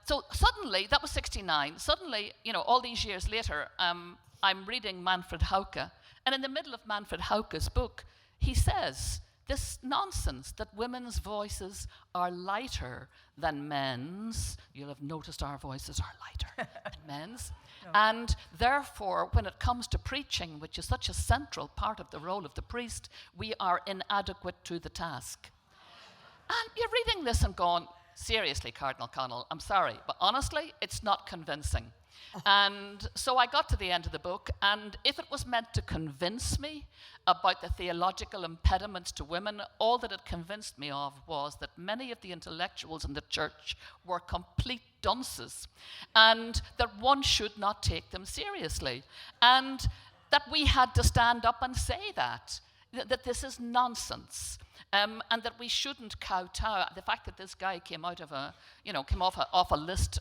so suddenly, that was 69. Suddenly, all these years later, I'm reading Manfred Hauke. And in the middle of Manfred Hauke's book, he says this nonsense that women's voices are lighter than men's. You'll have noticed our voices are lighter than men's. No. And therefore, when it comes to preaching, which is such a central part of the role of the priest, we are inadequate to the task. And you're reading this and going, seriously, Cardinal Connell, I'm sorry, but honestly, it's not convincing. And so I got to the end of the book, and if it was meant to convince me about the theological impediments to women, all that it convinced me of was that many of the intellectuals in the church were complete dunces, and that one should not take them seriously, and that we had to stand up and say that this is nonsense. And that we shouldn't kowtow. The fact that this guy came out of off a list,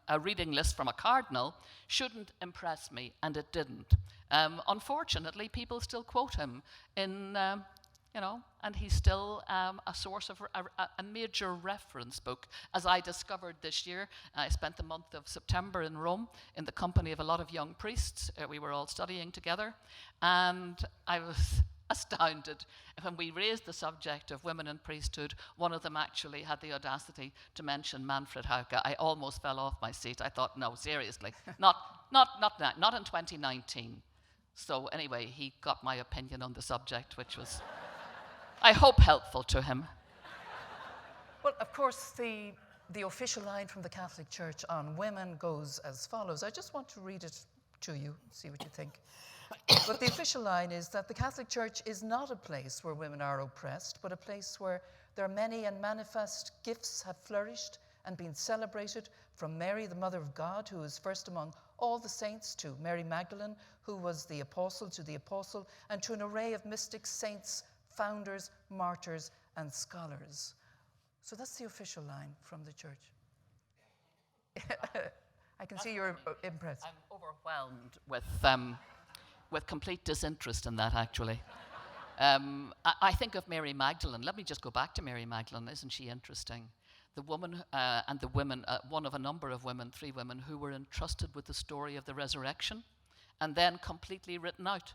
a reading list from a cardinal, shouldn't impress me, and it didn't. Unfortunately, people still quote him in, and he's still a source of a major reference book. As I discovered this year, I spent the month of September in Rome in the company of a lot of young priests. We were all studying together, and I was astounded when we raised the subject of women in priesthood. One of them actually had the audacity to mention Manfred Hauke. I almost fell off my seat. I thought, no, seriously, not in 2019. So anyway, he got my opinion on the subject, which was, I hope, helpful to him. Well, of course, the official line from the Catholic Church on women goes as follows. I just want to read it to you, see what you think. But the official line is that the Catholic Church is not a place where women are oppressed, but a place where their many and manifest gifts have flourished and been celebrated, from Mary, the Mother of God, who is first among all the saints, to Mary Magdalene, who was the apostle to the apostle, and to an array of mystics, saints, founders, martyrs, and scholars. So that's the official line from the Church. I can see you're impressed. I'm overwhelmed with complete disinterest in that, actually. I think of Mary Magdalene. Let me just go back to Mary Magdalene. Isn't she interesting? The woman and the women, one of a number of women, 3 women, who were entrusted with the story of the resurrection and then completely written out.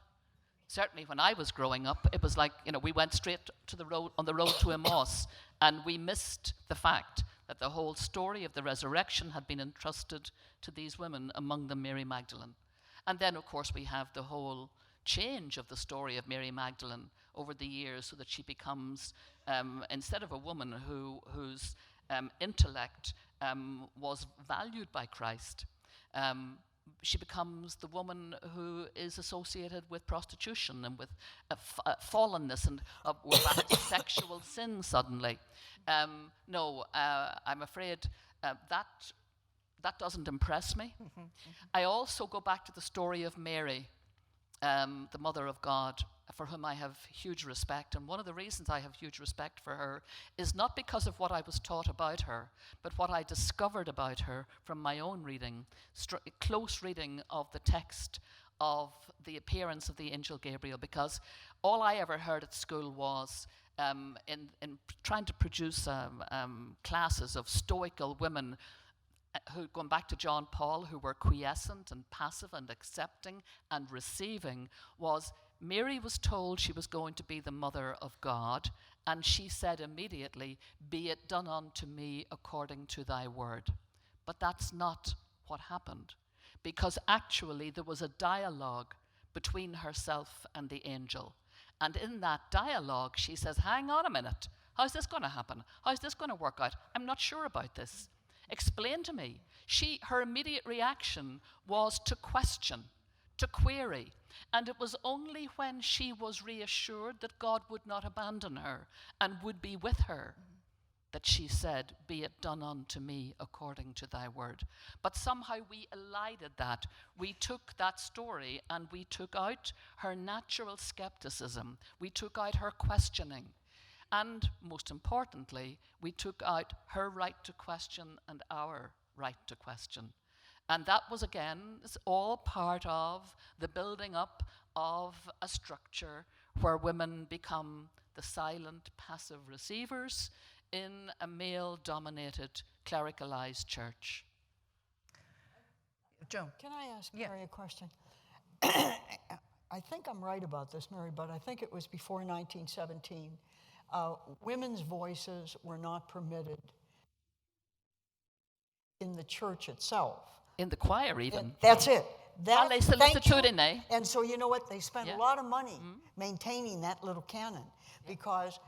Certainly when I was growing up, it was like, we went straight to the road, on the road to Emmaus, and we missed the fact that the whole story of the resurrection had been entrusted to these women, among them Mary Magdalene. And then, of course, we have the whole change of the story of Mary Magdalene over the years, so that she becomes, instead of a woman whose intellect was valued by Christ, she becomes the woman who is associated with prostitution and with fallenness, and we're back to sexual sin suddenly. I'm afraid that doesn't impress me. I also go back to the story of Mary, the Mother of God, for whom I have huge respect. And one of the reasons I have huge respect for her is not because of what I was taught about her, but what I discovered about her from my own reading, close reading of the text of the appearance of the angel Gabriel, because all I ever heard at school was in trying to produce classes of stoical women who, going back to John Paul, who were quiescent and passive and accepting and receiving, was Mary was told she was going to be the mother of God, and she said immediately, "Be it done unto me according to thy word." But that's not what happened, because actually there was a dialogue between herself and the angel. And in that dialogue, she says, hang on a minute. How's this going to happen? How's this going to work out? I'm not sure about this. Explain to me. Her immediate reaction was to question, to query. And it was only when she was reassured that God would not abandon her and would be with her that she said, "Be it done unto me according to thy word." But somehow we elided that. We took that story and we took out her natural skepticism. We took out her questioning. And most importantly, we took out her right to question and our right to question. And that was, again, it's all part of the building up of a structure where women become the silent, passive receivers in a male-dominated, clericalized church. Joan. Can I ask Yeah. Mary a question? I think I'm right about this, Mary, but I think it was before 1917. Women's voices were not permitted in the church itself. In the choir, even. That's it. Alle solicitudine. And so you know what? They spent Yeah. a lot of money maintaining that little canon because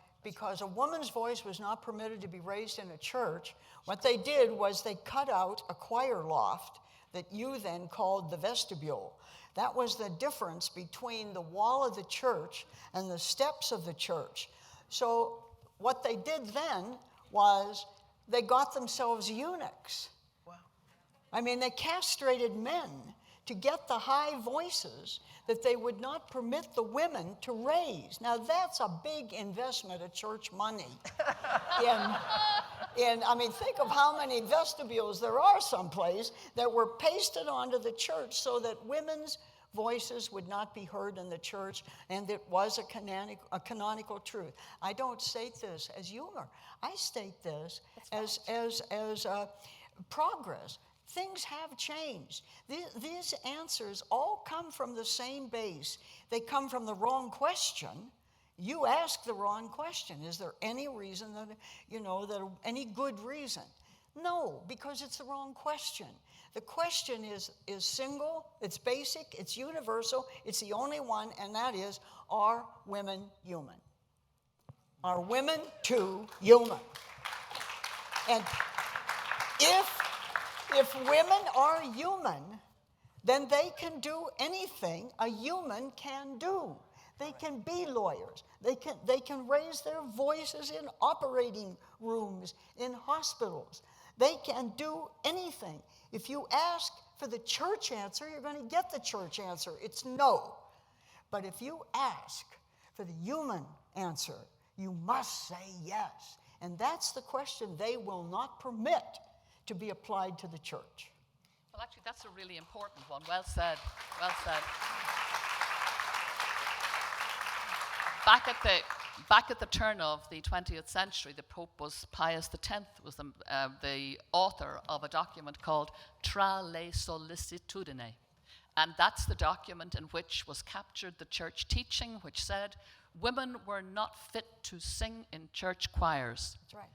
a woman's voice was not permitted to be raised in a church. What they did was they cut out a choir loft that you then called the vestibule. That was the difference between the wall of the church and the steps of the church. So what they did then was they got themselves eunuchs. Wow. I mean, they castrated men to get the high voices that they would not permit the women to raise. Now, that's a big investment of church money. I mean, think of how many vestibules there are someplace that were pasted onto the church so that women's voices would not be heard in the church, and it was a canonical truth. I don't state this as humor. I state this as progress. Things have changed. These answers all come from the same base. They come from the wrong question. You ask the wrong question. Is there any reason any good reason? No, because it's the wrong question. The question is single, it's basic, it's universal, it's the only one, and that is, are women human? Are women too human? And if women are human, then they can do anything a human can do. They can be lawyers. They can raise their voices in operating rooms, in hospitals. They can do anything. If you ask for the church answer, you're going to get the church answer. It's no. But if you ask for the human answer, you must say yes. And that's the question they will not permit to be applied to the church. Well, actually, that's a really important one. Well said. Well said. Back at the turn of the 20th century, the Pope was Pius X, was the author of a document called Tra le Sollicitudine. And that's the document in which was captured the church teaching, which said women were not fit to sing in church choirs. That's right.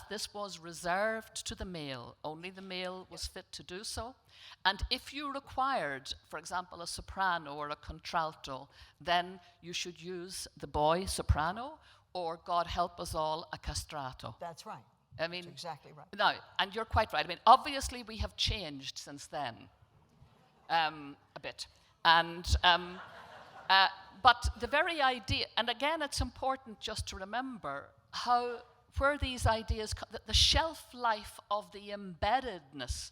This was reserved to the male. Only the male was fit to do so. And if you required, for example, a soprano or a contralto, then you should use the boy soprano, or, God help us all, a castrato. That's right. I mean, that's exactly right. No, and you're quite right. I mean, obviously we have changed since then, a bit. And but the very idea, and again, it's important just to remember where these ideas come, the shelf life of the embeddedness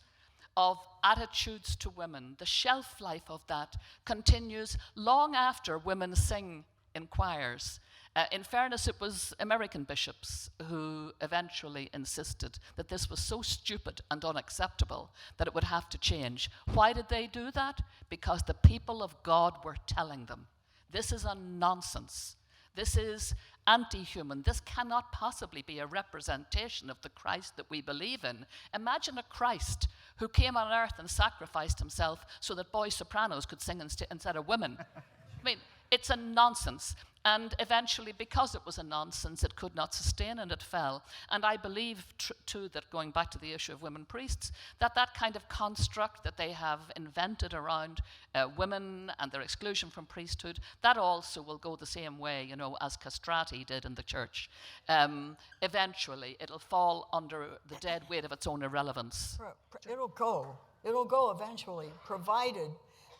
of attitudes to women, the shelf life of that continues long after women sing in choirs. In fairness, it was American bishops who eventually insisted that this was so stupid and unacceptable that it would have to change. Why did they do that? Because the people of God were telling them, this is a nonsense. This is anti-human. This cannot possibly be a representation of the Christ that we believe in. Imagine a Christ who came on earth and sacrificed himself so that boy sopranos could sing instead of women. I mean, it's a nonsense. And eventually, because it was a nonsense, it could not sustain and it fell. And I believe, too, that going back to the issue of women priests, that kind of construct that they have invented around women and their exclusion from priesthood, that also will go the same way, you know, as castrati did in the church. Eventually, it'll fall under the dead weight of its own irrelevance. It'll go eventually, provided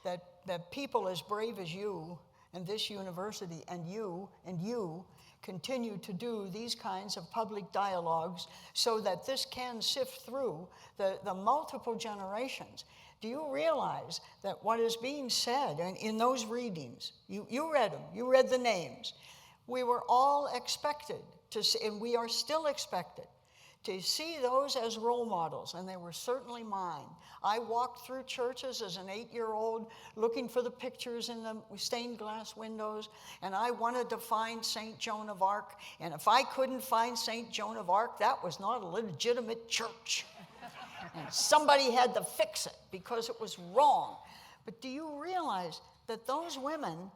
that people as brave as you and this university and you continue to do these kinds of public dialogues so that this can sift through the multiple generations. Do you realize that what is being said in those readings, you read them, you read the names, we were all expected to see, and we are still expected to see those as role models, and they were certainly mine. I walked through churches as an 8-year-old looking for the pictures in the stained glass windows, and I wanted to find St. Joan of Arc, and if I couldn't find St. Joan of Arc, that was not a legitimate church. And somebody had to fix it because it was wrong. But do you realize that those women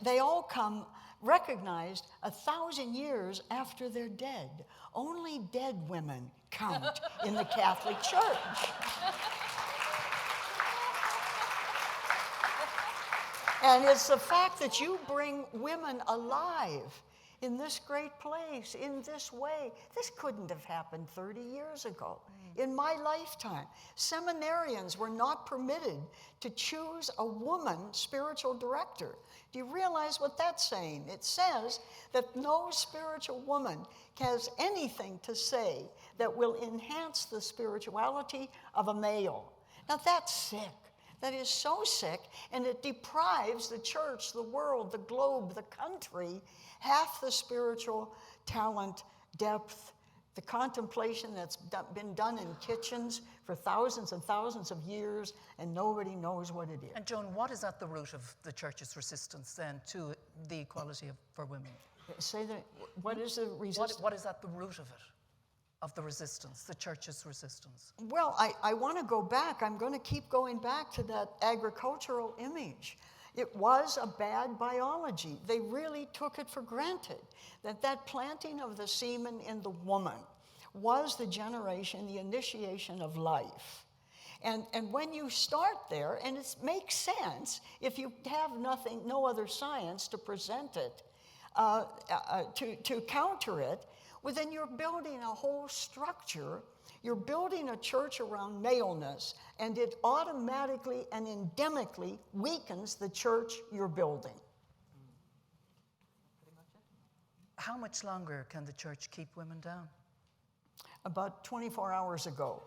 they all come recognized 1,000 years after they're dead? Only dead women count in the Catholic Church. And it's the fact that you bring women alive in this great place, in this way. This couldn't have happened 30 years ago. In my lifetime, seminarians were not permitted to choose a woman spiritual director. Do you realize what that's saying? It says that no spiritual woman has anything to say that will enhance the spirituality of a male. Now that's sick. That is so sick, and it deprives the church, the world, the globe, the country, half the spiritual talent, depth, the contemplation that's been done in kitchens for thousands and thousands of years, and nobody knows what it is. And Joan, what is at the root of the church's resistance then to the equality for women? Say that. What is the resistance? What is at the root of it? Of the resistance, the church's resistance? Well, I want to go back. I'm going to keep going back to that agricultural image. It was a bad biology. They really took it for granted that planting of the semen in the woman was the generation, the initiation of life. And when you start there, and it makes sense if you have no other science to present it, to counter it, well, then you're building a whole structure. You're building a church around maleness, and it automatically and endemically weakens the church you're building. How much longer can the church keep women down? About 24 hours ago.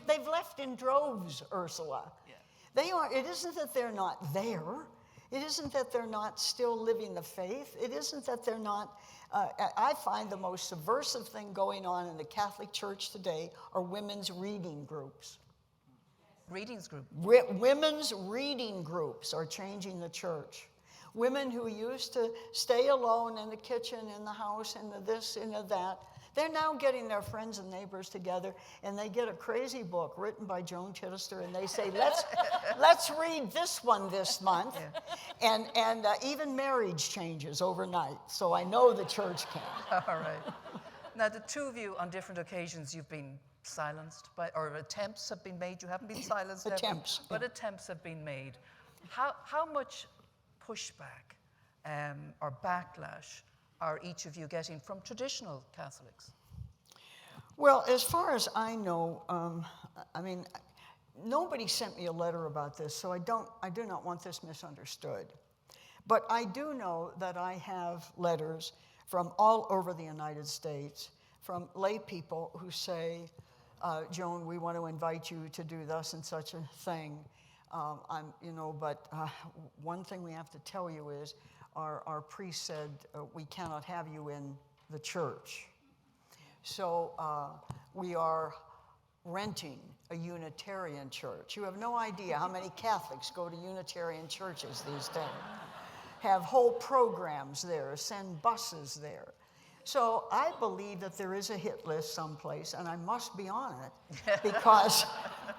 They've left in droves, Ursula. Yeah. They are. It isn't that they're not there. It isn't that they're not still living the faith. It isn't that they're not. I find the most subversive thing going on in the Catholic Church today are women's reading groups. Readings group. Women's reading groups are changing the church. Women who used to stay alone in the kitchen, in the house, in the this, in the that, they're now getting their friends and neighbors together, and they get a crazy book written by Joan Chittister, and they say, let's read this one this month. Yeah. And even marriage changes overnight, so I know the church can. All right. Now, the two of you, on different occasions, you've been silenced by, or attempts have been made. You haven't been silenced. Attempts. But attempts have been made. How much pushback or backlash are each of you getting from traditional Catholics? Well, as far as I know, I mean, nobody sent me a letter about this, so I do not want this misunderstood. But I do know that I have letters from all over the United States, from lay people who say, Joan, we want to invite you to do thus and such a thing. But one thing we have to tell you is, our priest said, we cannot have you in the church. So we are renting a Unitarian church. You have no idea how many Catholics go to Unitarian churches these days. Have whole programs there, send buses there. So I believe that there is a hit list someplace, and I must be on it because,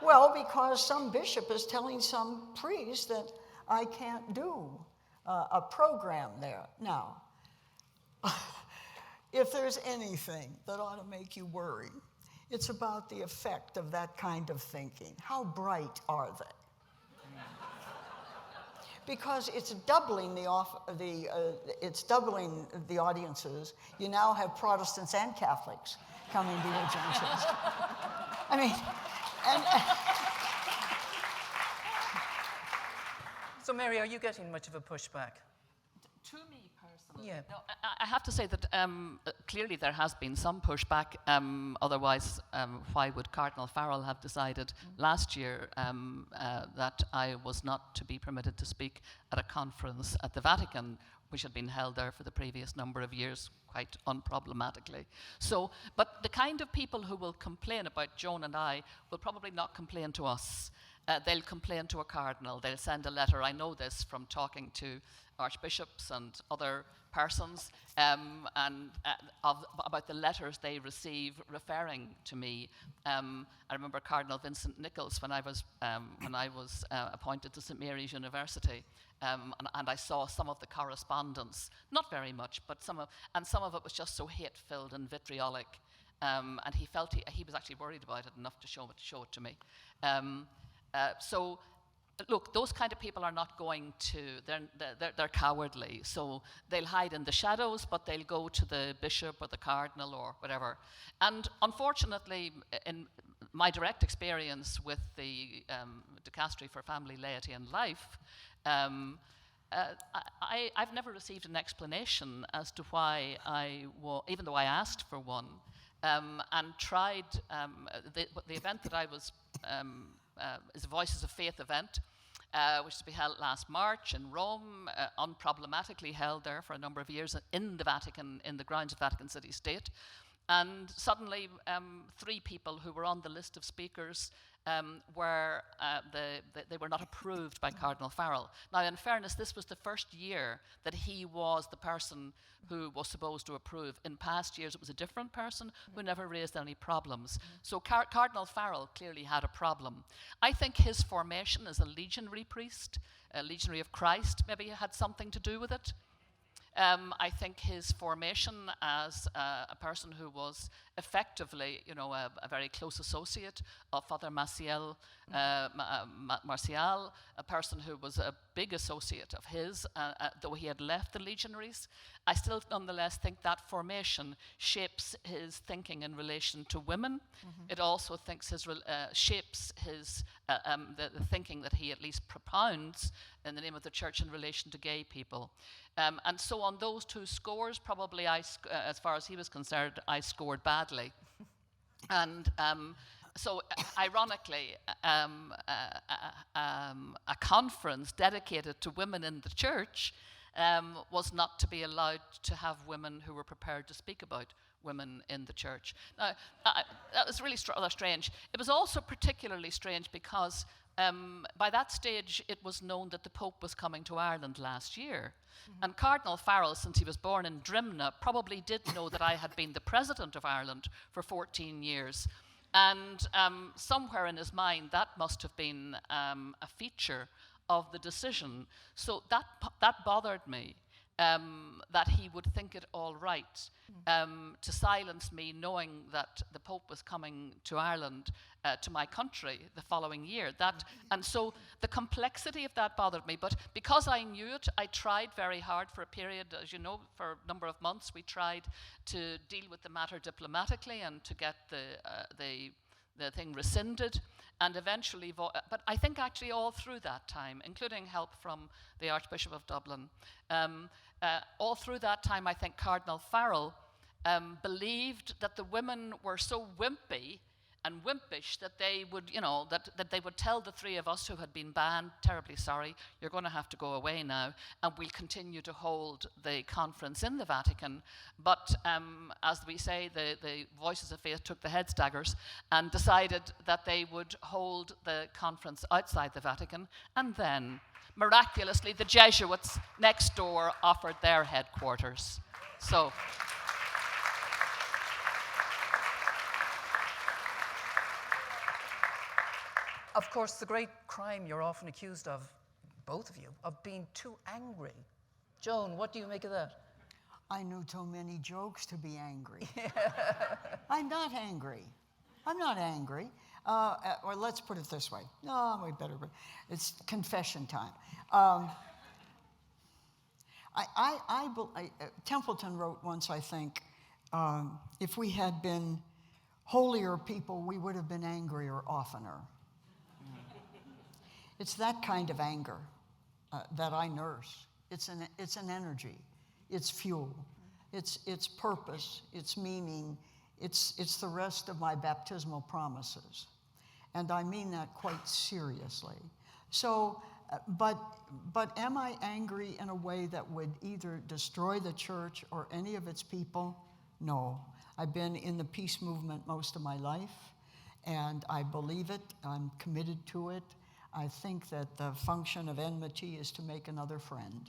because some bishop is telling some priest that I can't do a program there. Now, if there's anything that ought to make you worry, it's about the effect of that kind of thinking. How bright are they? Because it's doubling the audiences. You now have Protestants and Catholics coming to your junctions. I mean, So, Mary, are you getting much of a pushback? To me personally, Yeah. no, I have to say that clearly there has been some pushback. Otherwise, why would Cardinal Farrell have decided last year that I was not to be permitted to speak at a conference at the Vatican, which had been held there for the previous number of years, quite unproblematically. So, but the kind of people who will complain about Joan and I will probably not complain to us. They'll complain to a cardinal. They'll send a letter. I know this from talking to archbishops and other persons about the letters they receive referring to me. I remember Cardinal Vincent Nichols when I was appointed to St. Mary's University, and I saw some of the correspondence, not very much, but some of it was just so hate-filled and vitriolic, and he felt he was actually worried about it enough to show it to me. So, look, those kind of people are not going to, they're cowardly, so they'll hide in the shadows, but they'll go to the bishop or the cardinal or whatever. And unfortunately, in my direct experience with the Dicastery for Family, Laity and Life, I've never received an explanation as to why even though I asked for one, and tried, the event that I was, is a Voices of Faith event, which is to be held last March in Rome, unproblematically held there for a number of years in the Vatican, in the grounds of Vatican City State. And suddenly, 3 people who were on the list of speakers they were not approved by Cardinal Farrell. Now, in fairness, this was the first year that he was the person who was supposed to approve. In past years, it was a different person who never raised any problems. So Cardinal Farrell clearly had a problem. I think his formation as a legionary priest, a legionary of Christ, maybe had something to do with it. I think his formation as a person who was effectively, a very close associate of Father Marcial, a person who was a big associate of his, though he had left the legionaries, I still nonetheless think that formation shapes his thinking in relation to women. It also shapes his the thinking that he at least propounds in the name of the church in relation to gay people. And so on those 2 scores, probably as far as he was concerned, I scored badly. And so ironically, a conference dedicated to women in the church was not to be allowed to have women who were prepared to speak about women in the church. Now, that was really rather strange. It was also particularly strange because by that stage, it was known that the Pope was coming to Ireland last year. And Cardinal Farrell, since he was born in Drimna, probably did know that I had been the President of Ireland for 14 years. And somewhere in his mind, that must have been a feature of the decision. So that bothered me, that he would think it all right to silence me, knowing that the Pope was coming to Ireland, to my country, the following year. And so the complexity of that bothered me. But because I knew it, I tried very hard for a period, as you know, for a number of months. We tried to deal with the matter diplomatically and to get the thing rescinded. And eventually, but I think actually all through that time, including help from the Archbishop of Dublin, all through that time, I think Cardinal Farrell believed that the women were so wimpy and wimpish that they would, that they would tell the three of us who had been banned, terribly sorry, you're going to have to go away now, and we'll continue to hold the conference in the Vatican. But as we say, the Voices of Faith took the head daggers and decided that they would hold the conference outside the Vatican, and then, miraculously, the Jesuits next door offered their headquarters. So, of course, the great crime you're often accused of, both of you, of being too angry. Joan, what do you make of that? I knew too many jokes to be angry. I'm not angry. I'm not angry. Or let's put it this way. No, we better. It's confession time. Templeton wrote once, I think, if we had been holier people, we would have been angrier oftener. It's that kind of anger that I nurse. It's an energy. It's fuel. It's purpose. It's meaning. It's the rest of my baptismal promises. And I mean that quite seriously. So, but am I angry in a way that would either destroy the church or any of its people? No. I've been in the peace movement most of my life, and I believe it. I'm committed to it. I think that the function of enmity is to make another friend.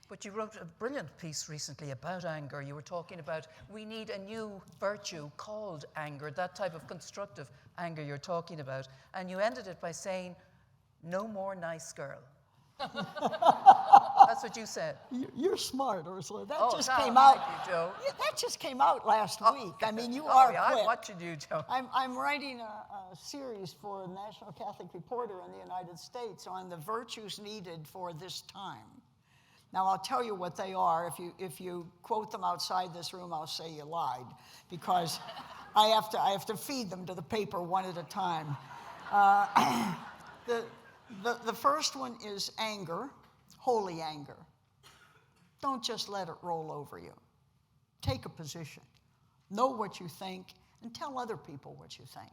But you wrote a brilliant piece recently about anger. You were talking about we need a new virtue called anger, that type of constructive anger you're talking about. And you ended it by saying, no more nice girl. That's what you said. You're smart, Ursula. That just no, came out. thank you, Joe. Yeah, that just came out last week. I mean, you are I'm quick. watching you, Joe. I'm writing a series for the National Catholic Reporter in the United States on the virtues needed for this time. Now, I'll tell you what they are. If you quote them outside this room, I'll say you lied, because I have to feed them to the paper one at a time. The first one is anger, holy anger. Don't just let it roll over you. Take a position. Know what you think and tell other people what you think.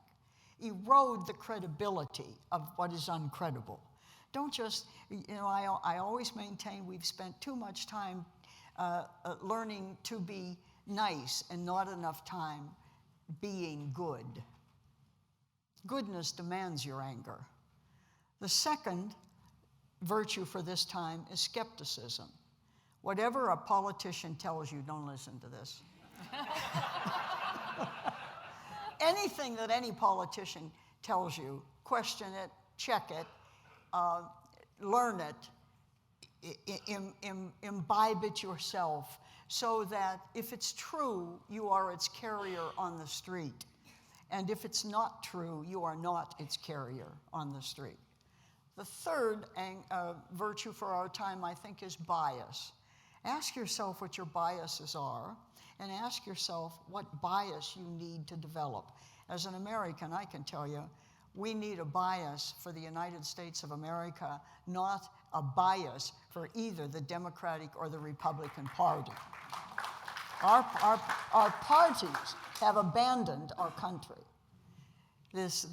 Erode the credibility of what is uncredible. Don't just, I always maintain we've spent too much time learning to be nice and not enough time being good. Goodness demands your anger. The second virtue for this time is skepticism. Whatever a politician tells you, don't listen to this. Anything that any politician tells you, question it, check it, learn it, imbibe it yourself, so that if it's true, you are its carrier on the street. And if it's not true, you are not its carrier on the street. The third virtue for our time, I think, is bias. Ask yourself what your biases are, and ask yourself what bias you need to develop. As an American, I can tell you, we need a bias for the United States of America, not a bias for either the Democratic or the Republican Party. Our parties have abandoned our country. This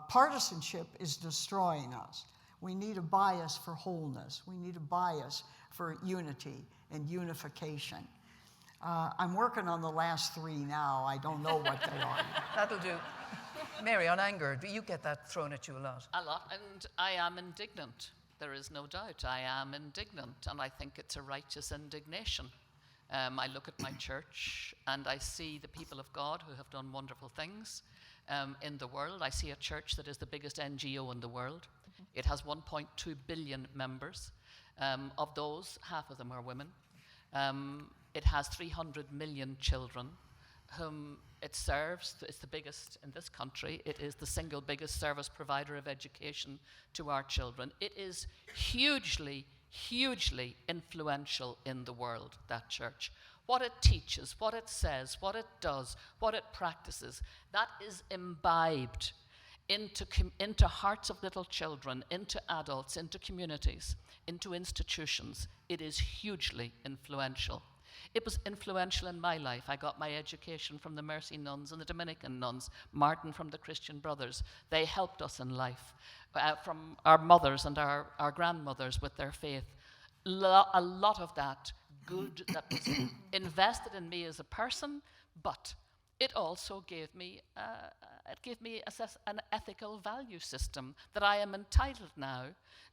partisanship is destroying us. We need a bias for wholeness. We need a bias for unity and unification. I'm working on the last three now. I don't know what they are. That'll do. Mary, on anger, do you get that thrown at you a lot? a lot, and I am indignant. There is no doubt. I am indignant, and I think it's a righteous indignation. I look at my church, and I see the people of God who have done wonderful things in the world. I see a church that is the biggest NGO in the world. It has 1.2 billion members. Of those, half of them are women. It has 300 million children whom it serves. It's the biggest in this country. It is the single biggest service provider of education to our children. It is hugely, hugely influential in the world, that church. What it teaches, what it says, what it does, what it practices, that is imbibed into hearts of little children, into adults, into communities, into institutions. It is hugely influential. It was influential in my life. I got my education from the Mercy nuns and the Dominican nuns, Martin from the Christian Brothers. They helped us in life, from our mothers and our grandmothers with their faith. A lot of that good that was invested in me as a person, but it also gave me an ethical value system that I am entitled now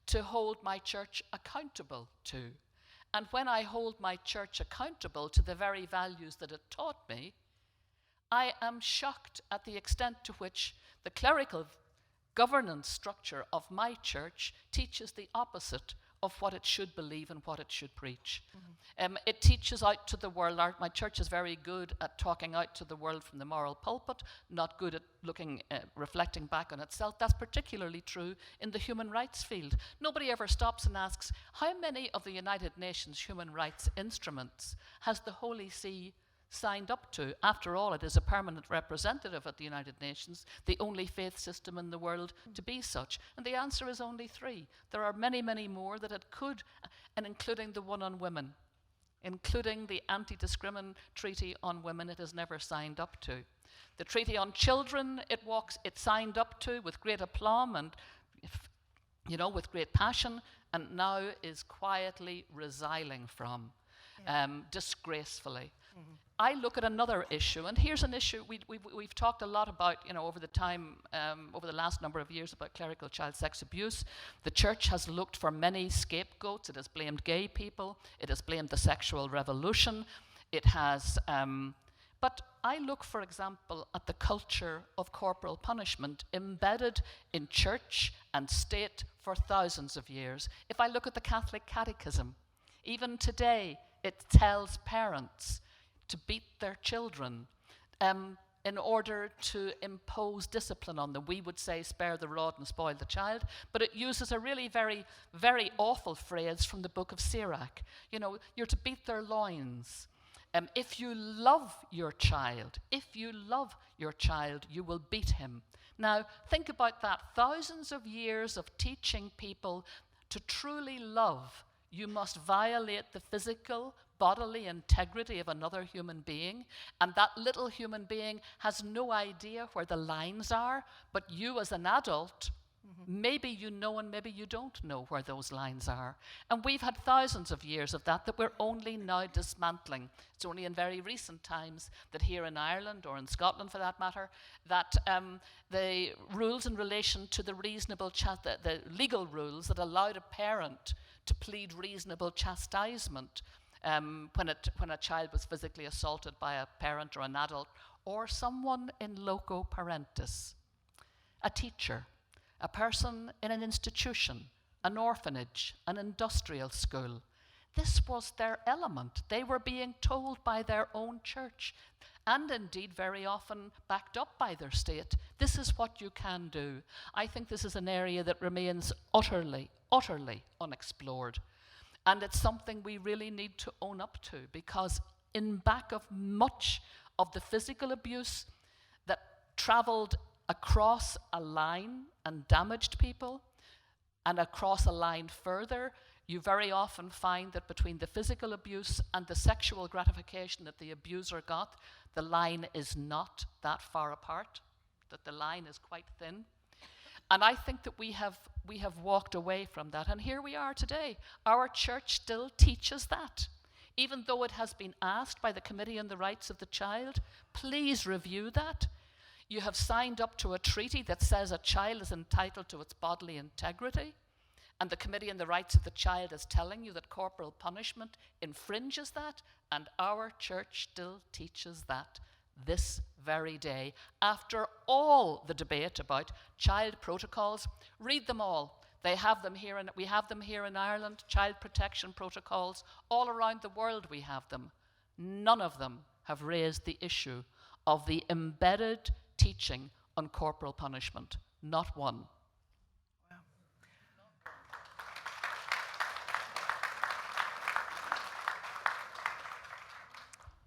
to hold my church accountable to. And when I hold my church accountable to the very values that it taught me, I am shocked at the extent to which the clerical governance structure of my church teaches the opposite of what it should believe and what it should preach. It teaches out to the world. My church is very good at talking out to the world from the moral pulpit, not good at reflecting back on itself. That's particularly true in the human rights field. Nobody ever stops and asks, how many of the United Nations human rights instruments has the Holy See signed up to? After all, it is a permanent representative at the United Nations, the only faith system in the world to be such. And the answer is only 3. There are many, many more that it could, and including the one on women, including the Anti-Discrimination Treaty on Women it has never signed up to. The Treaty on Children it signed up to with great aplomb and with great passion, and now is quietly resiling from, disgracefully. I look at another issue, and here's an issue we've talked a lot about, over the last number of years about clerical child sex abuse. The church has looked for many scapegoats. It has blamed gay people. It has blamed the sexual revolution. It has, but I look, for example, at the culture of corporal punishment embedded in church and state for thousands of years. If I look at the Catholic Catechism, even today it tells parents to beat their children in order to impose discipline on them. We would say spare the rod and spoil the child, but it uses a really very, very awful phrase from the book of Sirach. You're to beat their loins. If you love your child, you will beat him. Now, think about that. Thousands of years of teaching people to truly love, you must violate the physical, bodily integrity of another human being, and that little human being has no idea where the lines are, but you as an adult, maybe you know and maybe you don't know where those lines are. And we've had thousands of years of that we're only now dismantling. It's only in very recent times that here in Ireland, or in Scotland for that matter, that the rules in relation to the the legal rules that allowed a parent to plead reasonable chastisement when a child was physically assaulted by a parent or an adult, or someone in loco parentis, a teacher, a person in an institution, an orphanage, an industrial school. This was their element. They were being told by their own church, and indeed very often backed up by their state, this is what you can do. I think this is an area that remains utterly, utterly unexplored. And it's something we really need to own up to, because in back of much of the physical abuse that traveled across a line and damaged people, and across a line further, you very often find that between the physical abuse and the sexual gratification that the abuser got, the line is not that far apart, that the line is quite thin. And I think that we have walked away from that. And here we are today. Our church still teaches that. Even though it has been asked by the Committee on the Rights of the Child, please review that. You have signed up to a treaty that says a child is entitled to its bodily integrity. And the Committee on the Rights of the Child is telling you that corporal punishment infringes that. And our church still teaches that this very day, after all the debate about child protocols. Read them all. They have them here, and we have them here in Ireland. Child protection protocols all around the world. We have them. None of them have raised the issue of the embedded teaching on corporal punishment. Not one. Wow.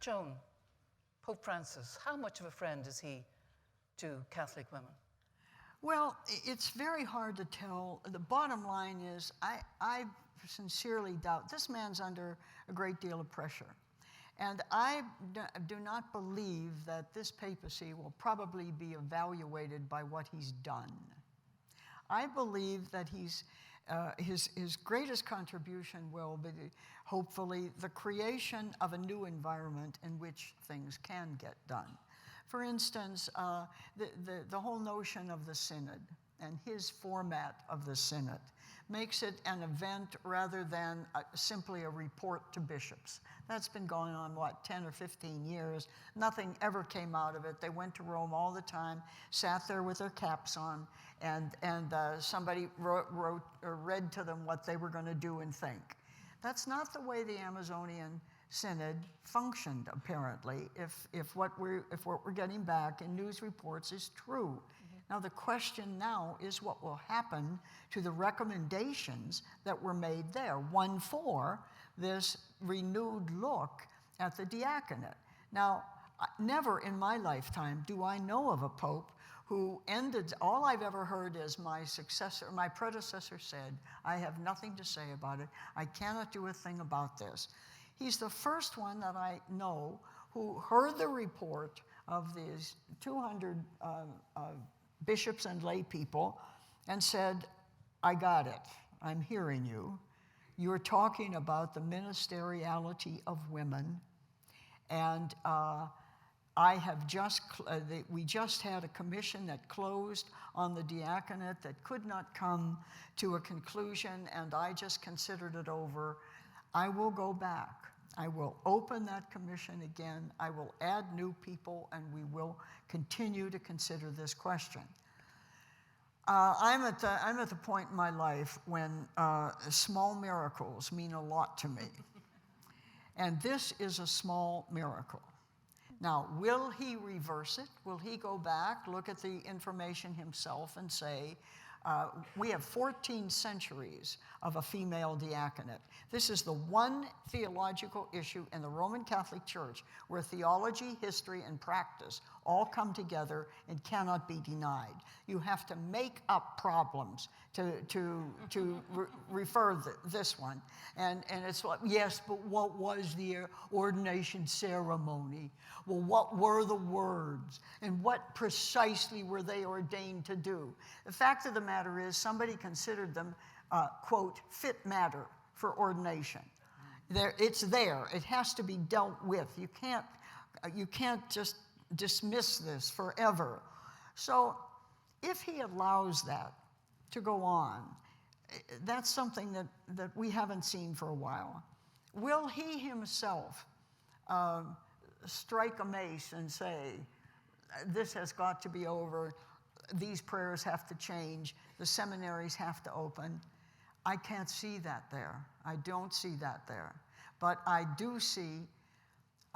Joan, Pope Francis, how much of a friend is he to Catholic women? Well, it's very hard to tell. The bottom line is I sincerely doubt this man's under a great deal of pressure. And I do not believe that this papacy will probably be evaluated by what he's done. I believe that his greatest contribution will be, hopefully, the creation of a new environment in which things can get done. For instance, the whole notion of the synod and his format of the synod makes it an event rather than simply a report to bishops. That's been going on, 10 or 15 years. Nothing ever came out of it. They went to Rome all the time, sat there with their caps on, and somebody read to them what they were going to do and think. That's not the way the Amazonian Synod functioned, apparently, if what we're getting back in news reports is true. Now, the question now is what will happen to the recommendations that were made there. One for this renewed look at the diaconate. Now, never in my lifetime do I know of a pope who ended, all I've ever heard is my predecessor said, I have nothing to say about it. I cannot do a thing about this. He's the first one that I know who heard the report of these 200 bishops and lay people and said, I got it. I'm hearing you. You're talking about the ministeriality of women. And we just had a commission that closed on the diaconate that could not come to a conclusion, and I just considered it over. I will go back. I will open that commission again. I will add new people, and we will continue to consider this question. I'm at the point in my life when small miracles mean a lot to me. And this is a small miracle. Now, will he reverse it? Will he go back, look at the information himself and say, we have 14 centuries of a female diaconate. This is the one theological issue in the Roman Catholic Church where theology, history, and practice all come together and cannot be denied. You have to make up problems to refer this one. And it's like, yes, but what was the ordination ceremony? Well, what were the words? And what precisely were they ordained to do? The fact of the matter is somebody considered them, quote, fit matter for ordination. It's there. It has to be dealt with. You can't just dismiss this forever. So if he allows that to go on, that's something that we haven't seen for a while. Will he himself strike a mace and say, this has got to be over, these prayers have to change, the seminaries have to open? I can't see that there. I don't see that there. But I do see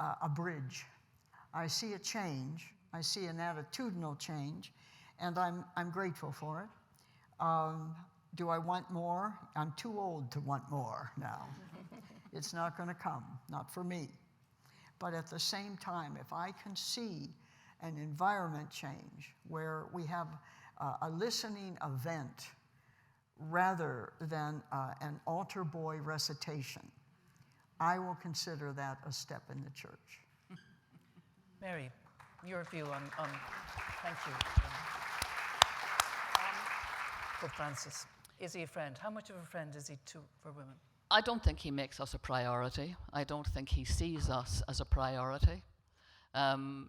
a bridge. I see a change. I see an attitudinal change, and I'm grateful for it. Do I want more? I'm too old to want more now. It's not going to come, not for me. But at the same time, if I can see an environment change where we have a listening event rather than an altar boy recitation, I will consider that a step in the church. Mary, your view on thank you. Pope Francis, is he a friend? How much of a friend is he for women? I don't think he makes us a priority. I don't think he sees us as a priority.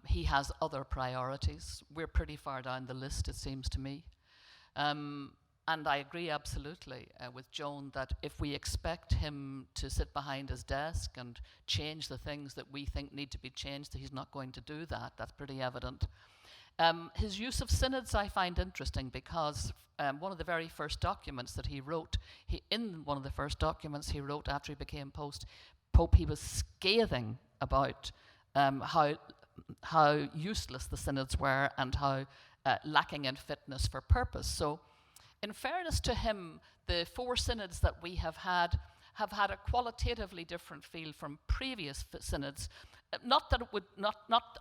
He has other priorities. We're pretty far down the list, it seems to me. And I agree absolutely with Joan that if we expect him to sit behind his desk and change the things that we think need to be changed, that he's not going to do that. That's pretty evident. His use of synods I find interesting because one of the very first documents that he wrote, after he became Pope, he was scathing about how useless the synods were and how lacking in fitness for purpose. So, in fairness to him, the 4 synods that we have had a qualitatively different feel from previous synods not that it would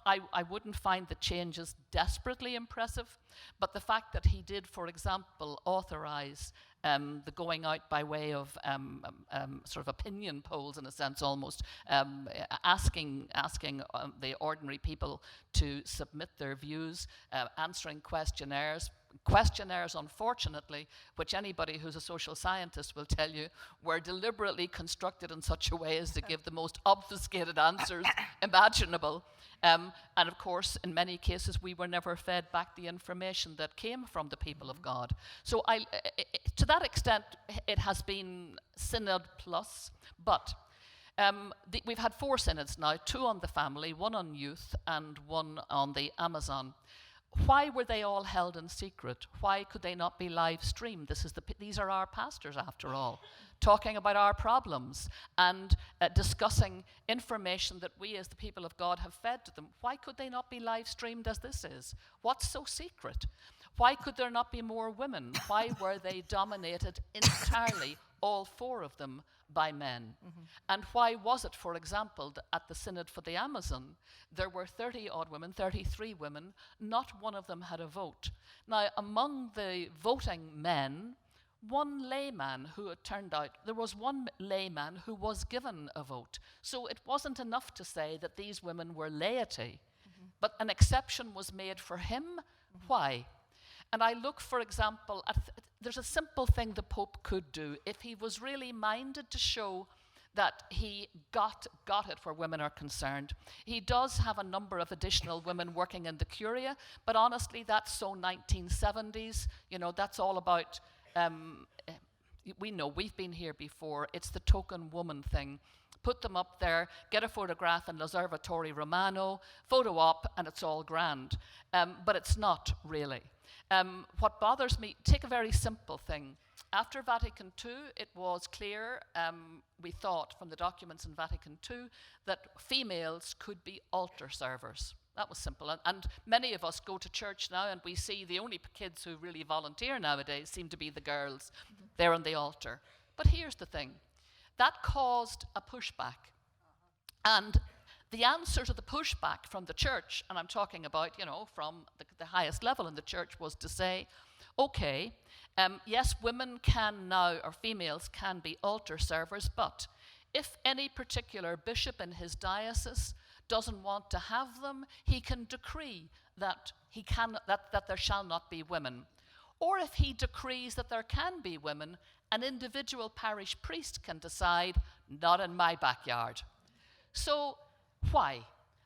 I wouldn't find the changes desperately impressive, but the fact that he did, for example, authorize the going out by way of sort of opinion polls, in a sense, almost asking the ordinary people to submit their views, answering questionnaires, unfortunately, which anybody who's a social scientist will tell you, were deliberately constructed in such a way as to give the most obfuscated answers imaginable. And of course, in many cases, we were never fed back the information that came from the people of God. So to that extent, it has been Synod plus, but we've had 4 synods now, 2 on the family, 1 on youth, and 1 on the Amazon. Why were they all held in secret? Why could they not be live streamed? These are our pastors, after all, talking about our problems and discussing information that we as the people of God have fed to them. Why could they not be live streamed as this is? What's so secret? Why could there not be more women? Why were they dominated entirely, all 4 of them, by men? And why was it, for example, that at the Synod for the Amazon, there were 30-odd women, 33 women, not one of them had a vote. Now, among the voting men, one layman who it turned out, there was one layman who was given a vote. So it wasn't enough to say that these women were laity, but an exception was made for him. Why? And I look, for example, at there's a simple thing the Pope could do if he was really minded to show that he got it where women are concerned. He does have a number of additional women working in the Curia, but honestly, that's so 1970s. You know, that's all about, we know, we've been here before. It's the token woman thing. Put them up there, get a photograph in L'Osservatore Romano, photo op, and it's all grand. But it's not really. What bothers me, take a very simple thing. After Vatican II, it was clear, we thought from the documents in Vatican II, that females could be altar servers. That was simple. And many of us go to church now and we see the only kids who really volunteer nowadays seem to be the girls. They're on the altar. But here's the thing. That caused a pushback. And the answer to the pushback from the church, and I'm talking about, you know, from the highest level in the church, was to say, okay, yes, women can now, or females can be altar servers, but if any particular bishop in his diocese doesn't want to have them, he can decree that that there shall not be women. Or if he decrees that there can be women, an individual parish priest can decide, not in my backyard. So why?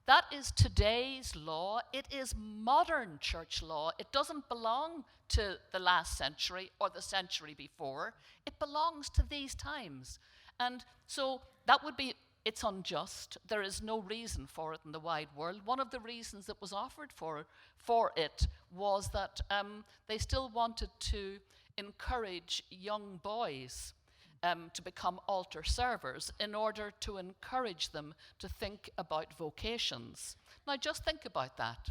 That is today's law. It is modern church law. It doesn't belong to the last century or the century before. It belongs to these times. And so that would be, it's unjust. There is no reason for it in the wide world. One of the reasons that was offered for it was that they still wanted to encourage young boys to become altar servers in order to encourage them to think about vocations. Now, just think about that.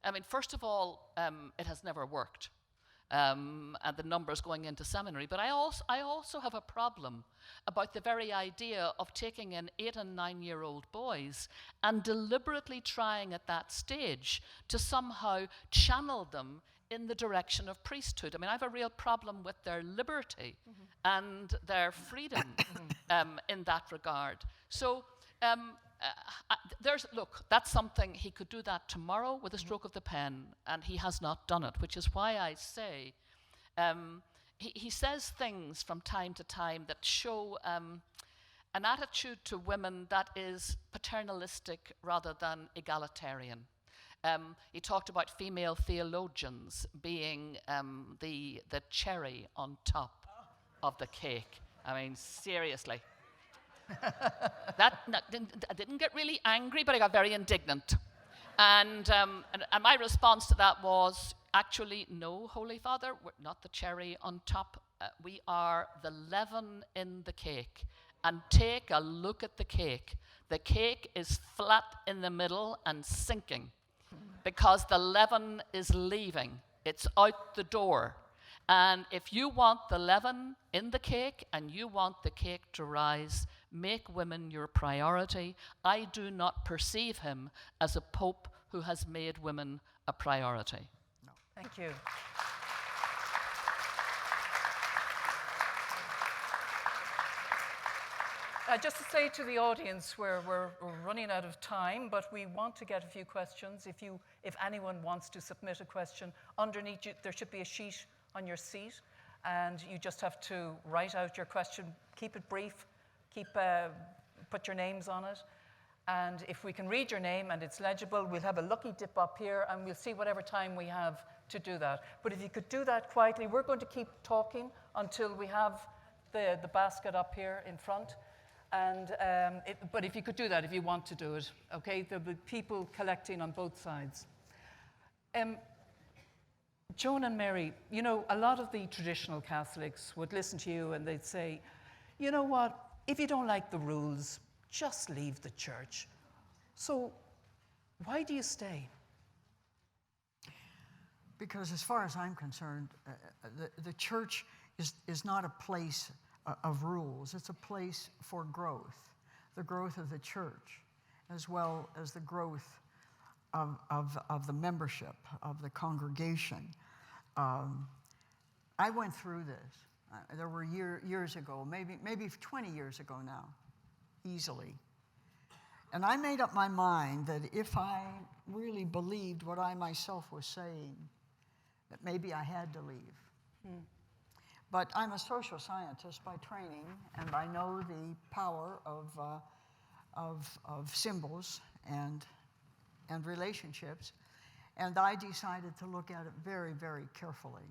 I mean, first of all, it has never worked, and the numbers going into seminary. But I also have a problem about the very idea of taking in 8- and 9-year-old boys and deliberately trying at that stage to somehow channel them in the direction of priesthood. I mean, I have a real problem with their liberty and their freedom in that regard. So look, that's something, he could do that tomorrow with a stroke of the pen, and he has not done it, which is why I say, he says things from time to time that show an attitude to women that is paternalistic rather than egalitarian. He talked about female theologians being the cherry on top of the cake. I mean, seriously. I didn't get really angry, but I got very indignant. And my response to that was, actually, no, Holy Father, we're not the cherry on top. We are the leaven in the cake. And take a look at the cake. The cake is flat in the middle and sinking, because the leaven is leaving. It's out the door. And if you want the leaven in the cake and you want the cake to rise, make women your priority. I do not perceive him as a pope who has made women a priority. No. Thank you. Just to say to the audience, we're running out of time, but we want to get a few questions. If anyone wants to submit a question, underneath you, there should be a sheet on your seat, and you just have to write out your question. Keep it brief. Put your names on it. And if we can read your name and it's legible, we'll have a lucky dip up here, and we'll see whatever time we have to do that. But if you could do that quietly, we're going to keep talking until we have the basket up here in front. And, but if you could do that, if you want to do it, okay? There'll be people collecting on both sides. Joan and Mary, you know, a lot of the traditional Catholics would listen to you and they'd say, you know what, if you don't like the rules, just leave the church. So why do you stay? Because as far as I'm concerned, the church is not a place of rules. It's a place for growth, the growth of the church, as well as the growth of the membership, of the congregation. I went through this. There were years ago, maybe 20 years ago now, easily. And I made up my mind that if I really believed what I myself was saying, that maybe I had to leave. But I'm a social scientist by training, and I know the power of symbols and relationships. And I decided to look at it very, very carefully.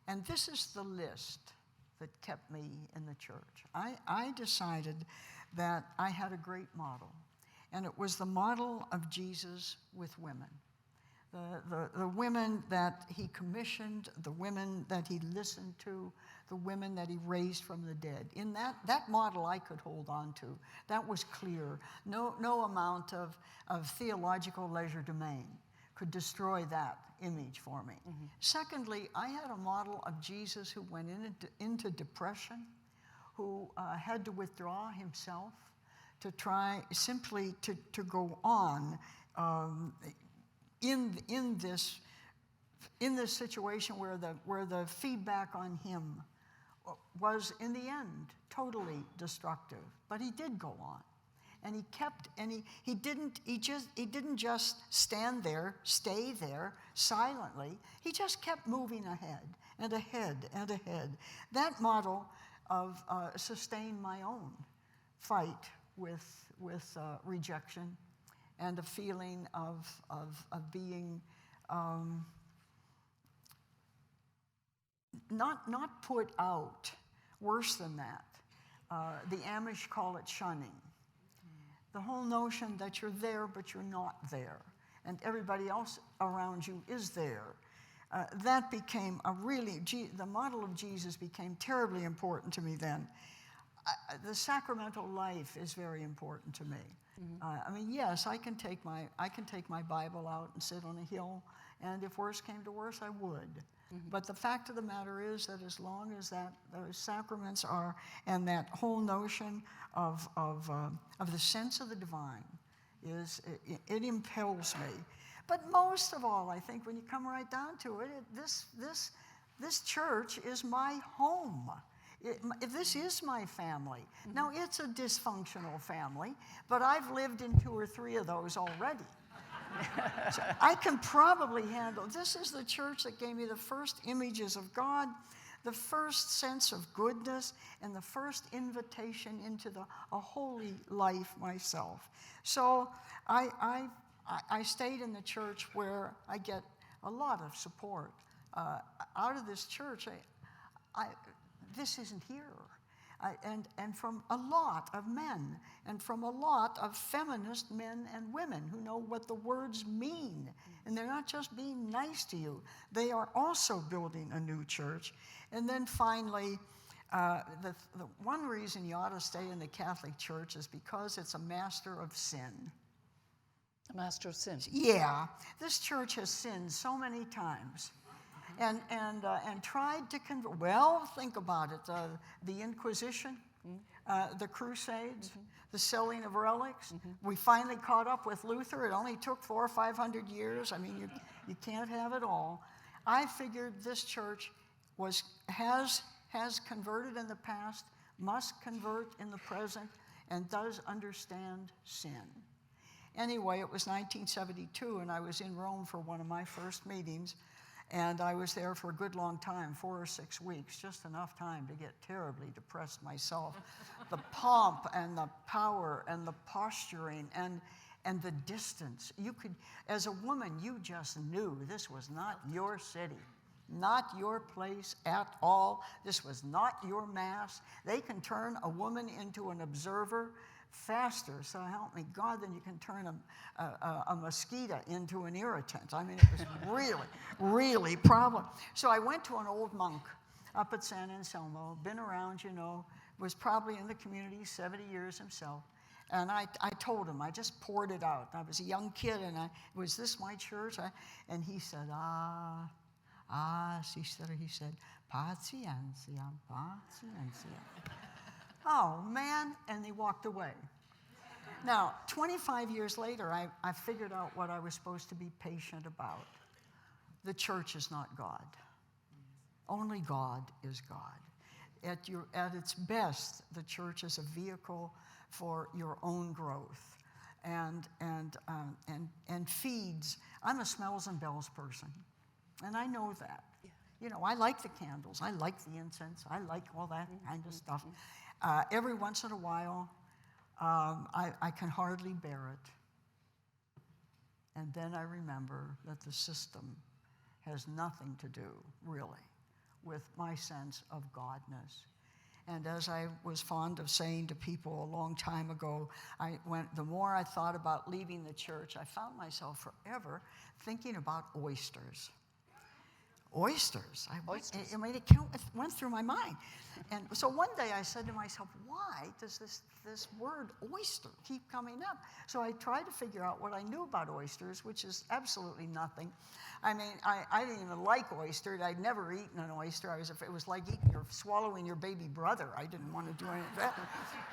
And this is the list that kept me in the church. I decided that I had a great model, and it was the model of Jesus with women. The women that he commissioned, the women that he listened to, the women that he raised from the dead. In that model I could hold on to. That was clear. No amount of theological legerdemain could destroy that image for me. Mm-hmm. Secondly, I had a model of Jesus who went into depression, who had to withdraw himself to try simply to go on in this situation where the feedback on him was in the end totally destructive. But he did go on, and he kept, and he didn't just stay there silently. He just kept moving ahead and ahead and ahead. That model sustained my own fight with rejection and a feeling of being not put out. Worse than that, the Amish call it shunning. The whole notion that you're there but you're not there, and everybody else around you is there. That became the model of Jesus became terribly important to me then. The sacramental life is very important to me. Mm-hmm. I mean, yes, I can take my Bible out and sit on a hill, and if worse came to worse, I would. Mm-hmm. But the fact of the matter is that as long as those sacraments are, and that whole notion of the sense of the divine it impels me. But most of all, I think when you come right down to it, this church is my home. This is my family. Mm-hmm. Now, it's a dysfunctional family, but I've lived in 2 or 3 of those already. So I can probably handle. This is the church that gave me the first images of God, the first sense of goodness, and the first invitation into a holy life myself. So I stayed in the church where I get a lot of support. Out of this church, this isn't here. And from a lot of men, and from a lot of feminist men and women who know what the words mean. And they're not just being nice to you. They are also building a new church. And then finally, the one reason you ought to stay in the Catholic Church is because it's a master of sin. A master of sin? Yeah. This church has sinned so many times. and tried to convert. Well, think about it. The Inquisition, the Crusades, the selling of relics. We finally caught up with Luther. It only took 400 or 500 years. I mean, you can't have it all. I figured this church has converted in the past, must convert in the present, and does understand sin. Anyway, it was 1972, and I was in Rome for one of my first meetings, and I was there for a good long time, 4 or 6 weeks, just enough time to get terribly depressed myself. The pomp and the power and the posturing and the distance. You could, as a woman, you just knew this was not your city. Not your place at all. This was not your mass. They can turn a woman into an observer faster, so help me God, than you can turn a mosquito into an irritant. I mean, it was really, really problem. So I went to an old monk up at San Anselmo, been around, was probably in the community 70 years himself. And I told him, I just poured it out. I was a young kid, and was this my church? And he said, sister, he said, paciencia, paciencia. Oh, man, and they walked away. Now, 25 years later, I figured out what I was supposed to be patient about. The church is not God. Only God is God. At its best, the church is a vehicle for your own growth and feeds. I'm a smells and bells person. And I know that. Yeah. I like the candles. I like the incense. I like all that kind of stuff. Every once in a while, I can hardly bear it. And then I remember that the system has nothing to do, really, with my sense of Godness. And as I was fond of saying to people a long time ago, the more I thought about leaving the church, I found myself forever thinking about oysters. Oysters. I mean, it went through my mind. And so one day I said to myself, why does this word oyster keep coming up? So I tried to figure out what I knew about oysters, which is absolutely nothing. I mean, I didn't even like oysters. I'd never eaten an oyster. It was like swallowing your baby brother. I didn't want to do any of that.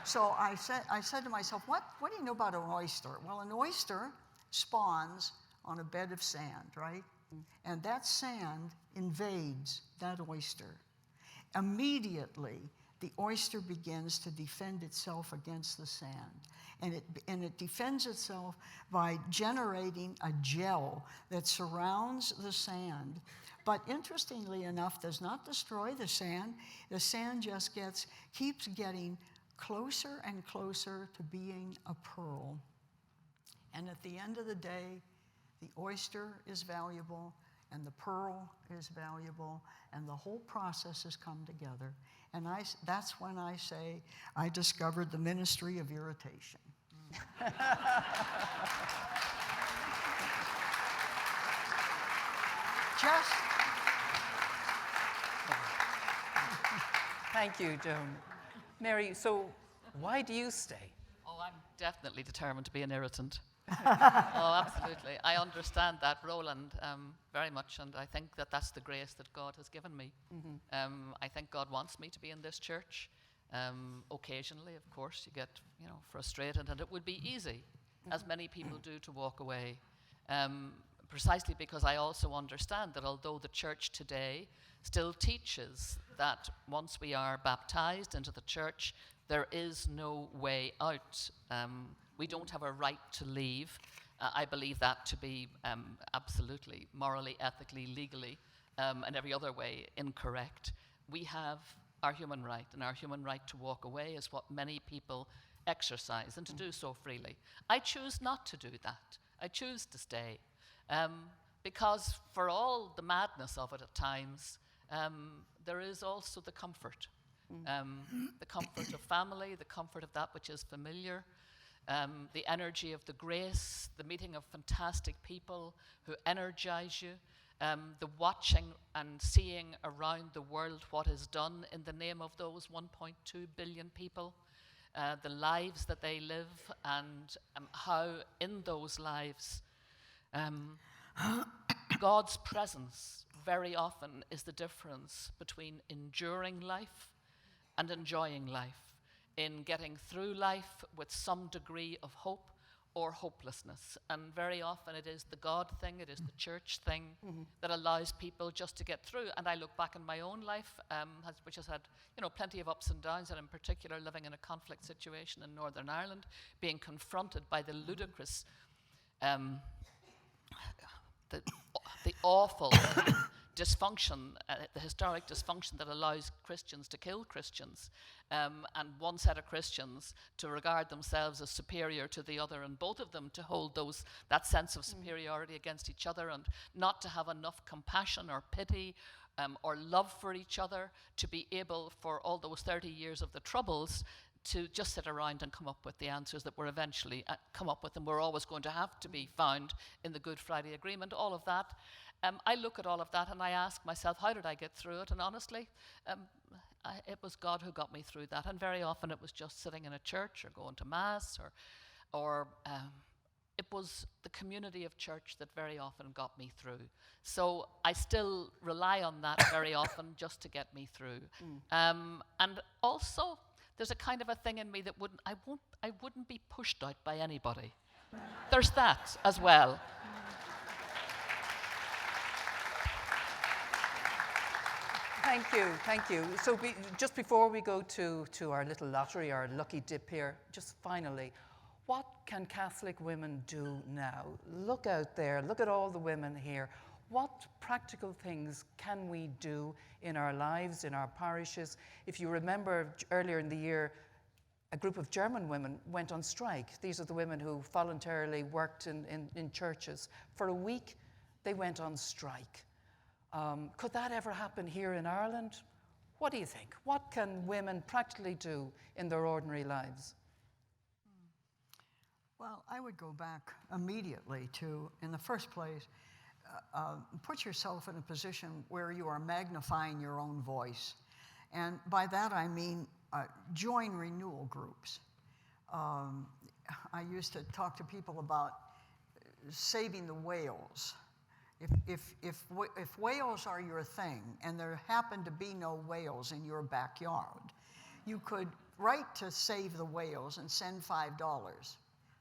So I said to myself, what do you know about an oyster? Well, an oyster spawns on a bed of sand, right? And that sand invades that oyster. Immediately, the oyster begins to defend itself against the sand. And it defends itself by generating a gel that surrounds the sand. But interestingly enough, does not destroy the sand. The sand just keeps getting closer and closer to being a pearl. And at the end of the day, the oyster is valuable, and the pearl is valuable, and the whole process has come together. And that's when I say I discovered the ministry of irritation. Thank you, Joan. Mary, so why do you stay? Oh, I'm definitely determined to be an irritant. Oh, absolutely. I understand that role and very much, and I think that that's the grace that God has given me. I think God wants me to be in this church. Occasionally, of course, you get frustrated, and it would be easy, as many people do, to walk away. Precisely because I also understand that although the church today still teaches that once we are baptized into the church, there is no way out. We don't have a right to leave. I believe that to be absolutely morally, ethically, legally, and every other way incorrect. We have our human right, and our human right to walk away is what many people exercise, and to do so freely. I choose not to do that. I choose to stay, because for all the madness of it at times, there is also the comfort. The comfort of family, the comfort of that which is familiar, the energy of the grace, the meeting of fantastic people who energize you, the watching and seeing around the world what is done in the name of those 1.2 billion people, the lives that they live, and how in those lives God's presence very often is the difference between enduring life and enjoying life, in getting through life with some degree of hope or hopelessness. And very often it is the God thing, it is the church thing that allows people just to get through. And I look back in my own life, which has had plenty of ups and downs, and in particular living in a conflict situation in Northern Ireland, being confronted by the ludicrous, the awful dysfunction, the historic dysfunction that allows Christians to kill Christians, and one set of Christians to regard themselves as superior to the other, and both of them to hold that sense of superiority against each other, and not to have enough compassion or pity or love for each other to be able, for all those 30 years of the Troubles, to just sit around and come up with the answers that were eventually come up with, and were always going to have to be found in the Good Friday Agreement, all of that. I look at all of that and I ask myself, how did I get through it? And honestly, it was God who got me through that. And very often it was just sitting in a church or going to Mass, or it was the community of church that very often got me through. So I still rely on that very often just to get me through. And also, there's a kind of a thing in me that I wouldn't be pushed out by anybody. There's that as well. Thank you. So just before we go to our little lottery, our lucky dip here, just finally, what can Catholic women do now? Look out there, look at all the women here. What practical things can we do in our lives, in our parishes? If you remember earlier in the year, a group of German women went on strike. These are the women who voluntarily worked in churches. For a week, they went on strike. Could that ever happen here in Ireland? What do you think? What can women practically do in their ordinary lives? Well, I would go back immediately to, in the first place, put yourself in a position where you are magnifying your own voice. And by that I mean join renewal groups. I used to talk to people about saving the whales. If whales are your thing and there happen to be no whales in your backyard, you could write to Save the Whales and send $5.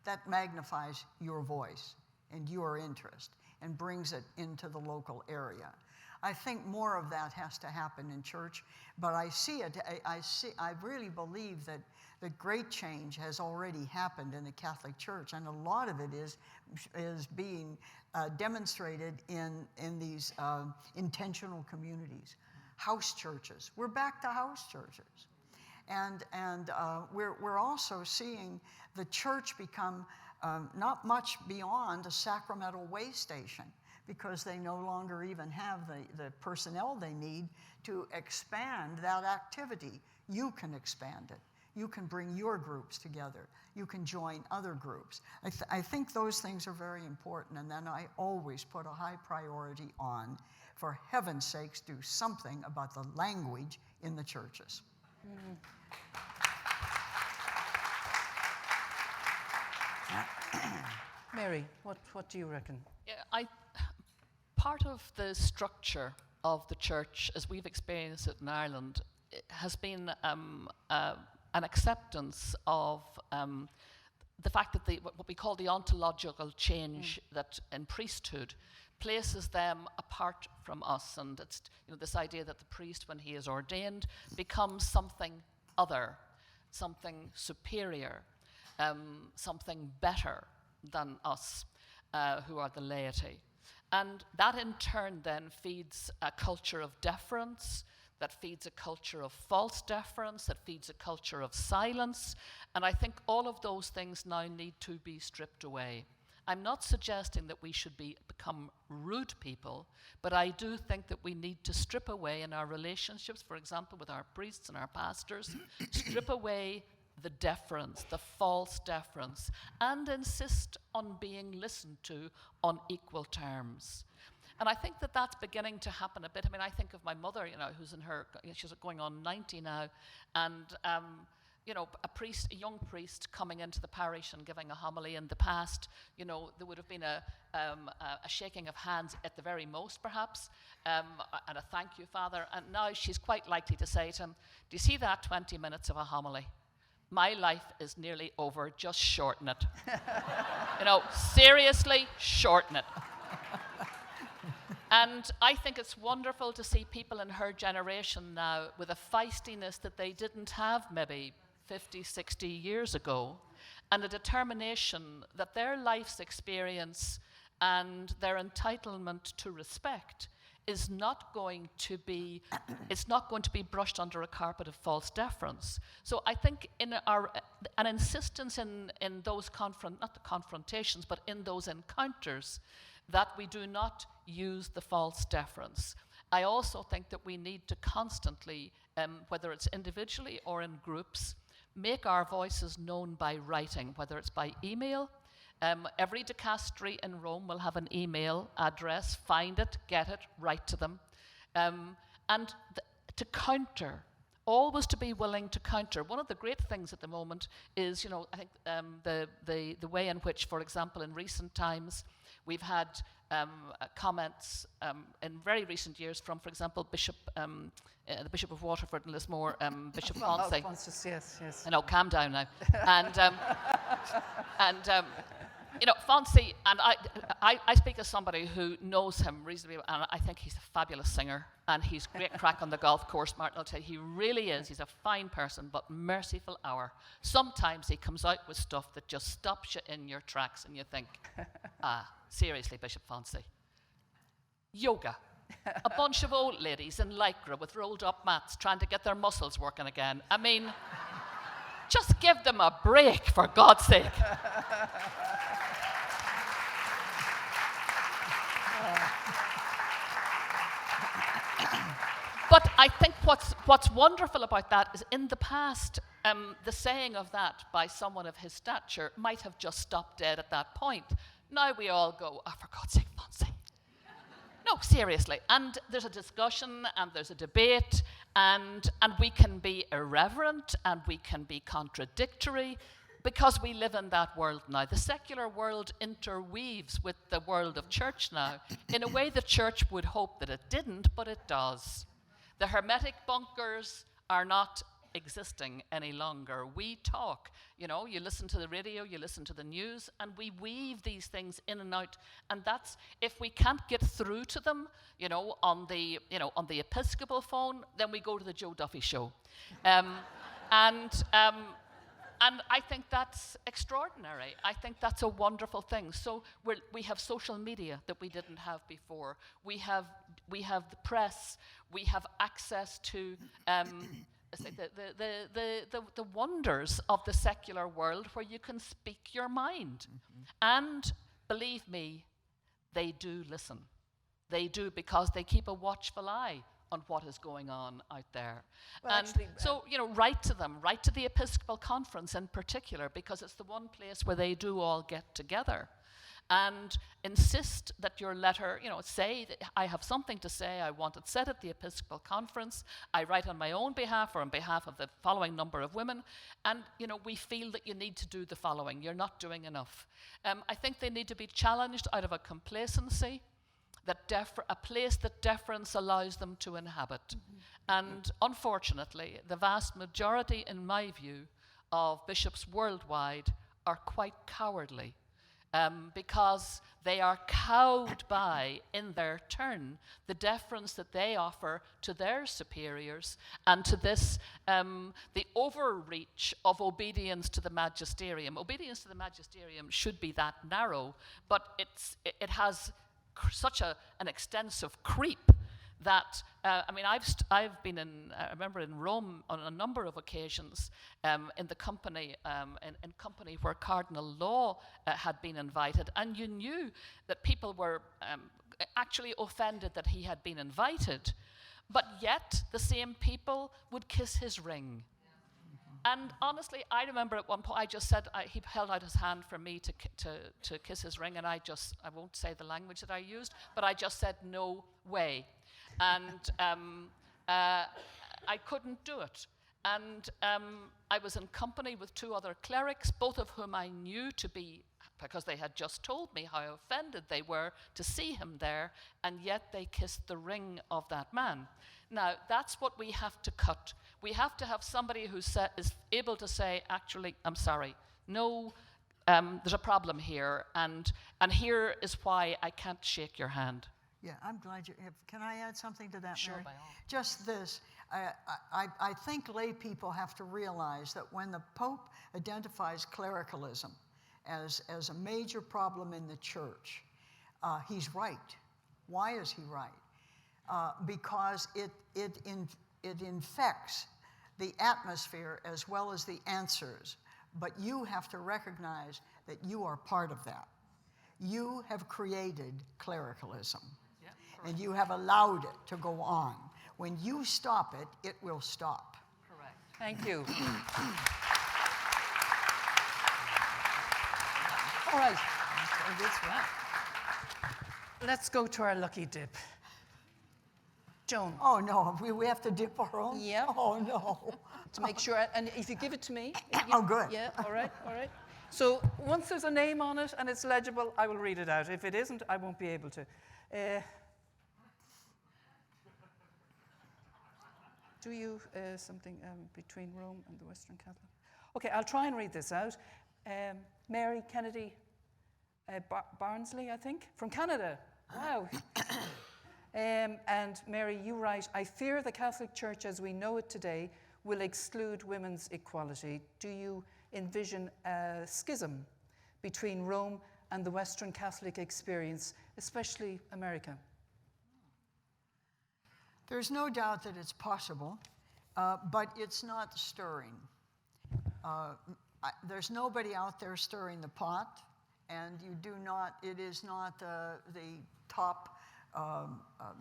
That magnifies your voice and your interest and brings it into the local area. I think more of that has to happen in church, but I really believe that the great change has already happened in the Catholic Church, and a lot of it is being demonstrated in these intentional communities. House churches. We're back to house churches. And we're also seeing the church become not much beyond a sacramental way station, because they no longer even have the personnel they need to expand that activity. You can expand it. You can bring your groups together. You can join other groups. I think those things are very important, and then I always put a high priority on, for heaven's sakes, do something about the language in the churches. Mary, what do you reckon? Yeah, part of the structure of the church, as we've experienced it in Ireland, has been an acceptance of the fact that what we call the ontological change that in priesthood places them apart from us, and it's this idea that the priest, when he is ordained, becomes something other, something superior, something better than us who are the laity. And that in turn then feeds a culture of deference, that feeds a culture of false deference, that feeds a culture of silence. And I think all of those things now need to be stripped away. I'm not suggesting that we should become rude people, but I do think that we need to strip away in our relationships, for example, with our priests and our pastors, strip away the deference, the false deference, and insist on being listened to on equal terms. And I think that that's beginning to happen a bit. I mean, I think of my mother, who's she's going on 90 now, and a young priest coming into the parish and giving a homily in the past, there would have been a shaking of hands at the very most, perhaps, and a thank you, Father. And now she's quite likely to say to him, do you see that 20 minutes of a homily? My life is nearly over, just shorten it. Seriously, shorten it. And I think it's wonderful to see people in her generation now with a feistiness that they didn't have maybe 50, 60 years ago, and a determination that their life's experience and their entitlement to respect is not going to be brushed under a carpet of false deference. So I think an insistence in those not the confrontations, but in those encounters, that we do not use the false deference. I also think that we need to constantly, whether it's individually or in groups, make our voices known by writing, whether it's by email. Every dicastery in Rome will have an email address. Find it, get it, write to them. And to counter, always to be willing to counter. One of the great things at the moment is, I think the way in which, for example, in recent times, we've had comments in very recent years from, for example, the Bishop of Waterford and Lismore, Bishop Fonsi. Francis, yes. Calm down now. Fonsi, and I speak as somebody who knows him reasonably well, and I think he's a fabulous singer, and he's great crack on the golf course, Martin will tell you. He really is. He's a fine person, but merciful hour. Sometimes he comes out with stuff that just stops you in your tracks, and you think, seriously, Bishop Fonsi. Yoga. A bunch of old ladies in lycra with rolled up mats trying to get their muscles working again. I mean, just give them a break, for God's sake. But I think what's wonderful about that is in the past, the saying of that by someone of his stature might have just stopped dead at that point. Now we all go, for God's sake, Fonsi. No, seriously. And there's a discussion and there's a debate and we can be irreverent and we can be contradictory because we live in that world now. The secular world interweaves with the world of church now in a way the church would hope that it didn't, but it does. The hermetic bunkers are not existing any longer. We talk, you listen to the radio, you listen to the news, and we weave these things in and out. And that's, if we can't get through to them, on the Episcopal phone, then we go to the Joe Duffy show. And I think that's extraordinary. I think that's a wonderful thing. So we have social media that we didn't have before. We have the press. We have access to the wonders of the secular world where you can speak your mind. Mm-hmm. And believe me, they do listen. They do, because they keep a watchful eye on what is going on out there. Well, and actually, so, write to them, write to the Episcopal Conference in particular, because it's the one place where they do all get together. And insist that your letter, say that I have something to say, I want it said at the Episcopal Conference, I write on my own behalf or on behalf of the following number of women, and we feel that you need to do the following, you're not doing enough. I think they need to be challenged out of a complacency, a place that deference allows them to inhabit. Mm-hmm. And unfortunately, the vast majority, in my view, of bishops worldwide are quite cowardly. Because they are cowed by, in their turn, the deference that they offer to their superiors and to this, the overreach of obedience to the magisterium. Obedience to the magisterium should be that narrow, but it has such an extensive creep that, I've been I remember in Rome on a number of occasions in the company, in company where Cardinal Law had been invited, and you knew that people were actually offended that he had been invited, but yet the same people would kiss his ring. And honestly, I remember at one point, I just said, he held out his hand for me to kiss his ring, and I won't say the language that I used, but I just said, no way. And I couldn't do it. And I was in company with 2 other clerics, both of whom I knew to be, because they had just told me how offended they were to see him there, and yet they kissed the ring of that man. Now, that's what we have to cut. We have to have somebody who is able to say, actually, I'm sorry, no, there's a problem here, and here is why I can't shake your hand. Yeah, I'm glad you have. Can I add something to that, Sure, Mary? by all. Just this. I think lay people have to realize that when the Pope identifies clericalism as a major problem in the church, he's right. Why is he right? Because it infects the atmosphere as well as the answers. But you have to recognize that you are part of that. You have created clericalism. And you have allowed it to go on. When you stop it, it will stop. Correct. Thank you. All right. Let's go to our lucky dip. Joan. Oh, no, we have to dip our own? Yeah. Oh, no. To make sure, and if you give it to me. Oh, good. Yeah, all right. So once there's a name on it and it's legible, I will read it out. If it isn't, I won't be able to. Do you something between Rome and the Western Catholic? Okay, I'll try and read this out. Mary Kennedy Barnsley, I think, from Canada. Wow. And Mary, you write, I fear the Catholic Church as we know it today will exclude women's equality. Do you envision a schism between Rome and the Western Catholic experience, especially America? There's no doubt that it's possible, but it's not stirring. There's nobody out there stirring the pot, and it is not the top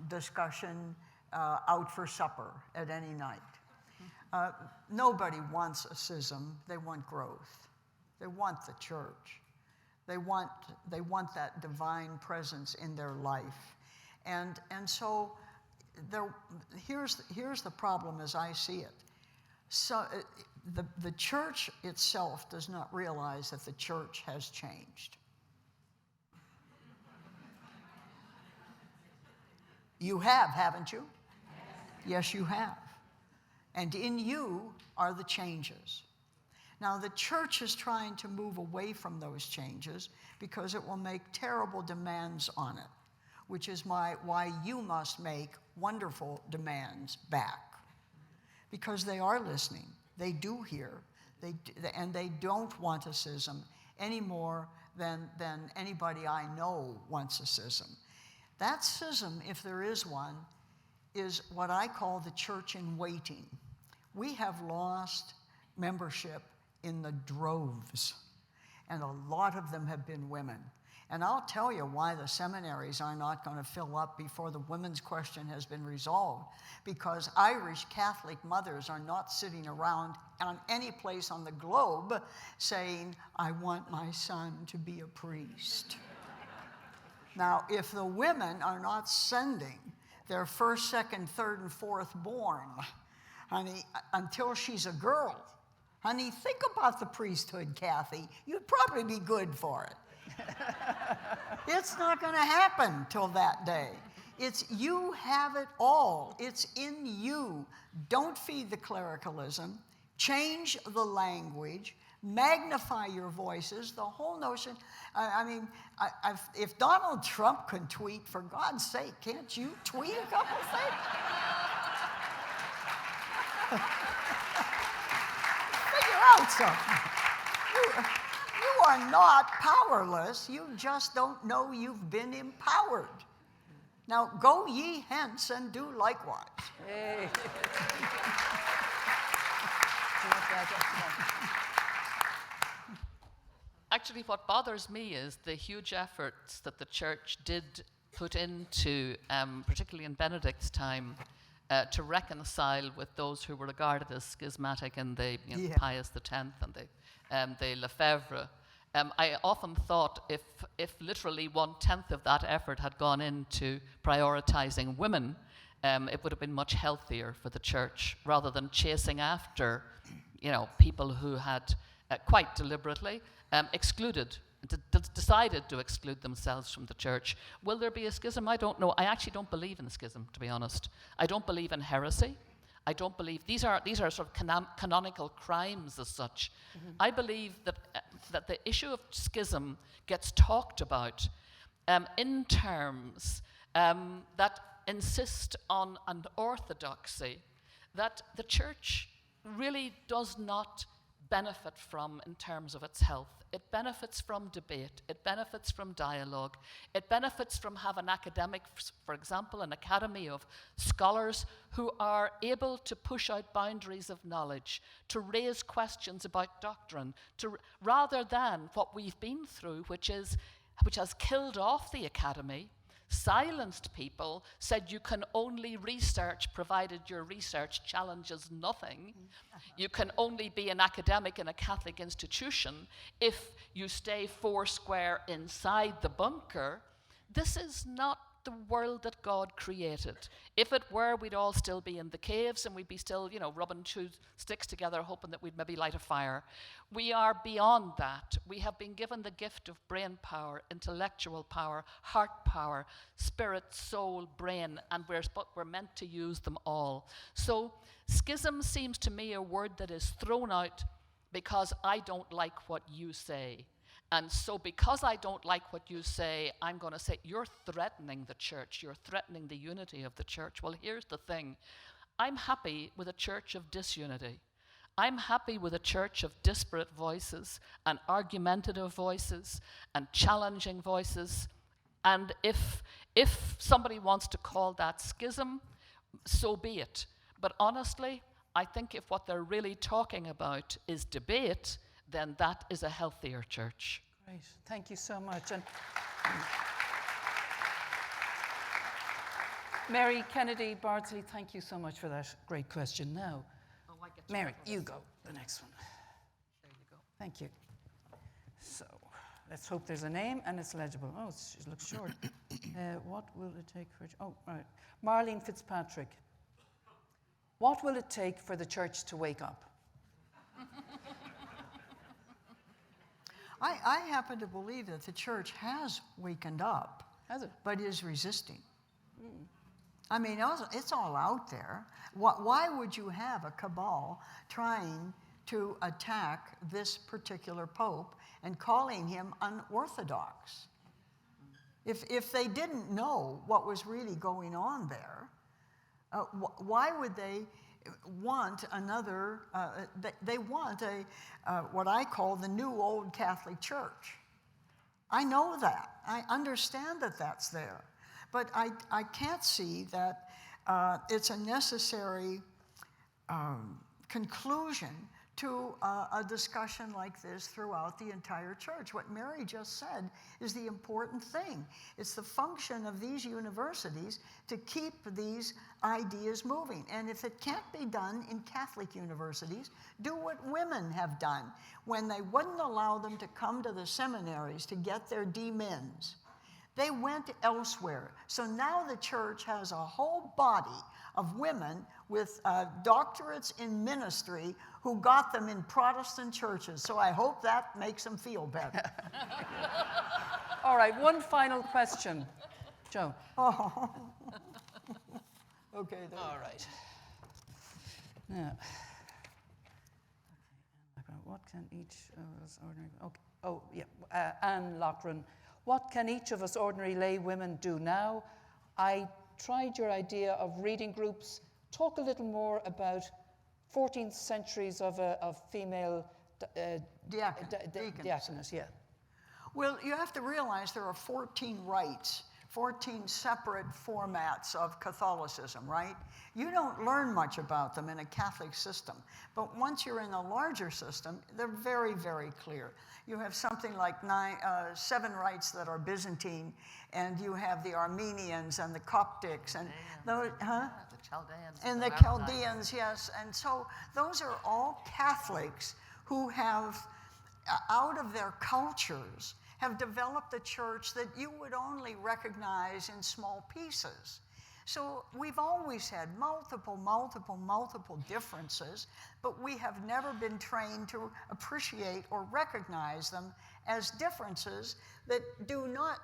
discussion out for supper at any night. Nobody wants a schism. They want growth. They want the church. They want that divine presence in their life. And so here's the problem as I see it. So the church itself does not realize that the church has changed. You have, haven't you? Yes, you have. And in you are the changes. Now, the church is trying to move away from those changes because it will make terrible demands on it, which is why you must make wonderful demands back. Because they are listening. They do hear. And they don't want a schism any more than anybody I know wants a schism. That schism, if there is one, is what I call the church in waiting. We have lost membership in the droves, and a lot of them have been women. And I'll tell you why the seminaries are not going to fill up before the women's question has been resolved, because Irish Catholic mothers are not sitting around on any place on the globe saying, I want my son to be a priest. Now, if the women are not sending their first, second, third, and fourth born, honey, until she's a girl, honey, think about the priesthood, Kathy. You'd probably be good for it. It's not going to happen till that day. It's you have it all. It's in you. Don't feed the clericalism. Change the language. Magnify your voices. The whole notion. If Donald Trump can tweet, for God's sake, can't you tweet a couple things? Figure out something. You are not powerless. You just don't know you've been empowered. Now go ye hence and do likewise. Hey. Actually, what bothers me is the huge efforts that the church did put into, particularly in Benedict's time, to reconcile with those who were regarded as schismatic in the Pius X and the Lefebvre. I often thought if literally 1/10 of that effort had gone into prioritizing women, it would have been much healthier for the church, rather than chasing after, people who had quite deliberately decided to exclude themselves from the church. Will there be a schism? I don't know. I actually don't believe in a schism, to be honest. I don't believe in heresy. I don't believe these are sort of canonical crimes as such. Mm-hmm. I believe that the issue of schism gets talked about in terms that insist on an orthodoxy that the church really does not benefit from in terms of its health. It benefits from debate. It benefits from dialogue. It benefits from having academics, for example, an academy of scholars who are able to push out boundaries of knowledge, to raise questions about doctrine, rather than what we've been through, which has killed off the academy, silenced people, said you can only research provided your research challenges nothing. You can only be an academic in a Catholic institution if you stay foursquare inside the bunker. This is not the world that God created. If it were, we'd all still be in the caves and we'd be still, rubbing two sticks together, hoping that we'd maybe light a fire. We are beyond that. We have been given the gift of brain power, intellectual power, heart power, spirit, soul, brain, and we're meant to use them all. So schism seems to me a word that is thrown out because I don't like what you say. And so because I don't like what you say, I'm going to say, you're threatening the church. You're threatening the unity of the church. Well, here's the thing. I'm happy with a church of disunity. I'm happy with a church of disparate voices and argumentative voices and challenging voices. And if somebody wants to call that schism, so be it. But honestly, I think if what they're really talking about is debate, then that is a healthier church. Great, thank you so much. And Mary Kennedy Bardsley, thank you so much for that great question. Now, Mary, you go, the next one. There you go. Thank you. So, let's hope there's a name and it's legible. Oh, it looks short. What will it take for... Oh, right. Marlene Fitzpatrick. What will it take for the church to wake up? I happen to believe that the church has wakened up. Has it? But is resisting. I mean, it's all out there. Why would you have a cabal trying to attack this particular pope and calling him unorthodox? If they didn't know what was really going on there, why would they want another, they want what I call the new old Catholic Church. I know that. I understand that that's there. But I can't see that it's a necessary conclusion to a discussion like this throughout the entire church. What Mary just said is the important thing. It's the function of these universities to keep these ideas moving. And if it can't be done in Catholic universities, do what women have done when they wouldn't allow them to come to the seminaries to get their D-Mins. They went elsewhere. So now the church has a whole body of women with doctorates in ministry who got them in Protestant churches. So I hope that makes them feel better. All right, one final question. Joan. Oh. Okay. All right. Now, what can each of us ordinary... Okay. Oh, yeah. Anne Loughran. What can each of us ordinary lay women do now? I tried your idea of reading groups. Talk a little more about 14th centuries of female diaconess. Yeah. Well, you have to realize there are 14 rites, 14 separate formats of Catholicism, right? You don't learn much about them in a Catholic system. But once you're in a larger system, they're very, very clear. You have something like 7 rites that are Byzantine, and you have the Armenians and the Coptics and those, the Chaldeans. And the Chaldeans, yes. And so those are all Catholics who have, out of their cultures, have developed a church that you would only recognize in small pieces. So we've always had multiple differences, but we have never been trained to appreciate or recognize them as differences that do not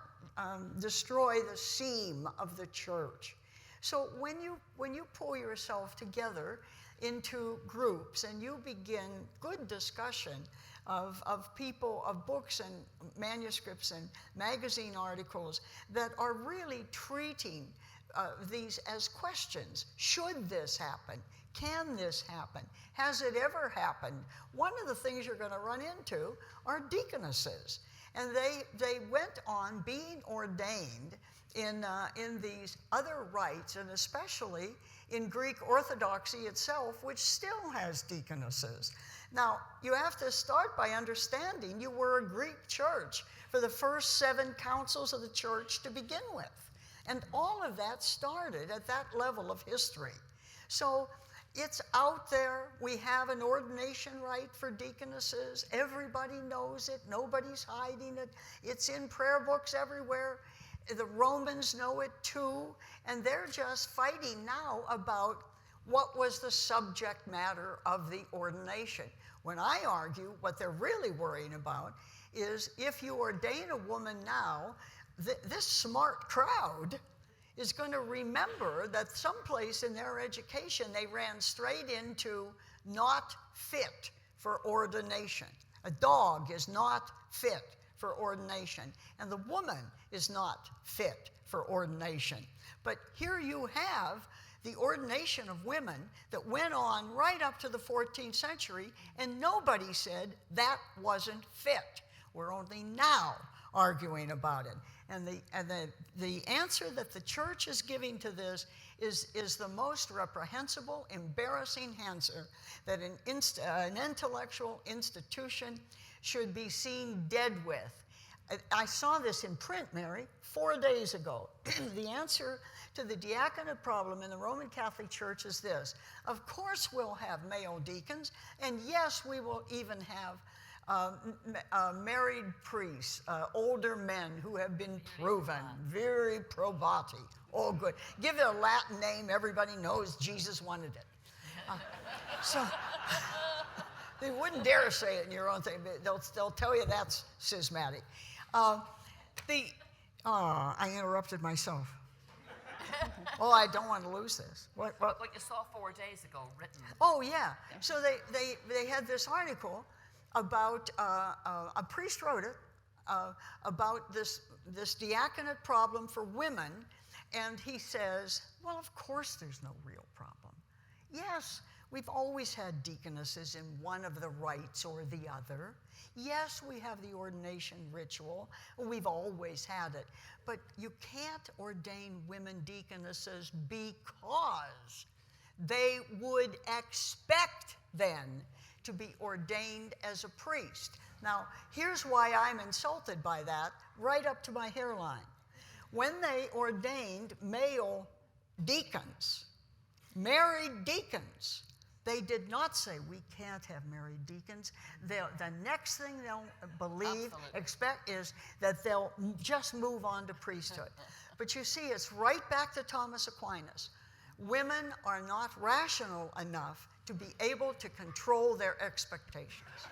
destroy the seam of the church. So when you pull yourself together into groups and you begin good discussion of people, of books and manuscripts and magazine articles that are really treating these as questions. Should this happen? Can this happen? Has it ever happened? One of the things you're going to run into are deaconesses. And they went on being ordained in these other rites, and especially in Greek Orthodoxy itself, which still has deaconesses. Now, you have to start by understanding you were a Greek church for the first 7 councils of the church to begin with. And all of that started at that level of history. So it's out there. We have an ordination rite for deaconesses. Everybody knows it. Nobody's hiding it. It's in prayer books everywhere. The Romans know it too. And they're just fighting now about what was the subject matter of the ordination. When I argue, what they're really worrying about is if you ordain a woman now, this smart crowd is going to remember that someplace in their education they ran straight into not fit for ordination. A dog is not fit for ordination, and the woman is not fit for ordination. But here you have the ordination of women that went on right up to the 14th century, and nobody said that wasn't fit. We're only now arguing about it. And the answer that the church is giving to this is the most reprehensible, embarrassing answer that an intellectual institution should be seen dead with. I saw this in print, Mary, 4 days ago. The answer to the diaconate problem in the Roman Catholic Church is this. Of course we'll have male deacons, and yes, we will even have married priests, older men who have been proven, very probati, all good. Give it a Latin name, everybody knows Jesus wanted it. So they wouldn't dare say it in your own thing, but they'll tell you that's schismatic. I interrupted myself. Oh, I don't want to lose this. What you saw 4 days ago written. Oh, yeah. So they had this article about, a priest wrote it, about this diaconate problem for women, and he says, well, of course there's no real problem. Yes, we've always had deaconesses in one of the rites or the other. Yes, we have the ordination ritual. We've always had it. But you can't ordain women deaconesses because they would expect then to be ordained as a priest. Now, here's why I'm insulted by that, right up to my hairline. When they ordained male deacons, married deacons, they did not say, we can't have married deacons. The next thing they'll believe, expect, is that they'll just move on to priesthood. But you see, it's right back to Thomas Aquinas. Women are not rational enough to be able to control their expectations.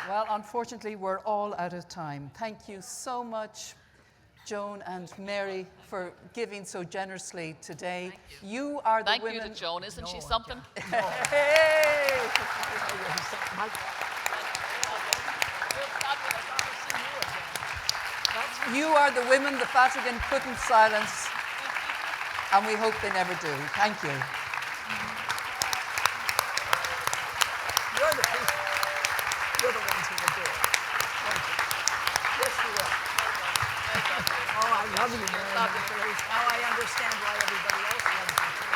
Well, unfortunately, we're all out of time. Thank you so much, Joan and Mary, for giving so generously today. Thank you. You are the Thank women. you to Joan. Isn't she something? Hey! You are the women the Vatican couldn't silence, and we hope they never do. Thank you. You're the people. You're the ones who will do it. Thank you. Yes, you will. Oh, I love you, Mary. Now I understand why everybody else loves you.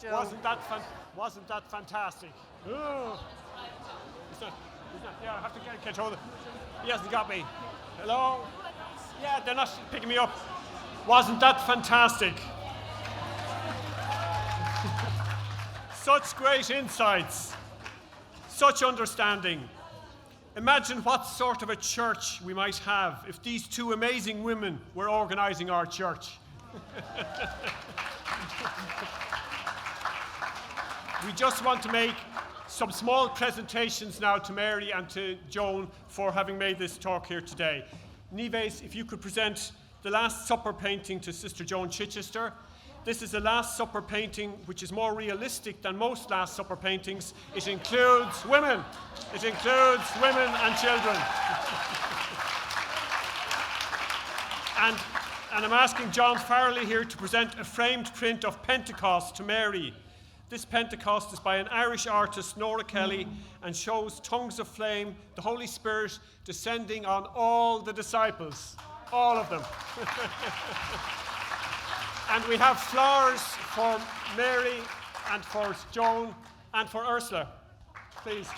Joe. Wasn't that fantastic? Oh. He's not, yeah, I have to catch hold of it. He hasn't got me. Hello? Yeah, they're not picking me up. Wasn't that fantastic? Such great insights, such understanding. Imagine what sort of a church we might have if these two amazing women were organizing our church. We just want to make some small presentations now to Mary and to Joan for having made this talk here today. Nives, if you could present the Last Supper painting to Sister Joan Chittister. This is a Last Supper painting which is more realistic than most Last Supper paintings. It includes women. It includes women and children. and I'm asking John Farley here to present a framed print of Pentecost to Mary. This Pentecost is by an Irish artist, Nora Kelly, and shows tongues of flame, the Holy Spirit descending on all the disciples, all of them. And we have flowers for Mary and for Joan and for Ursula. Please.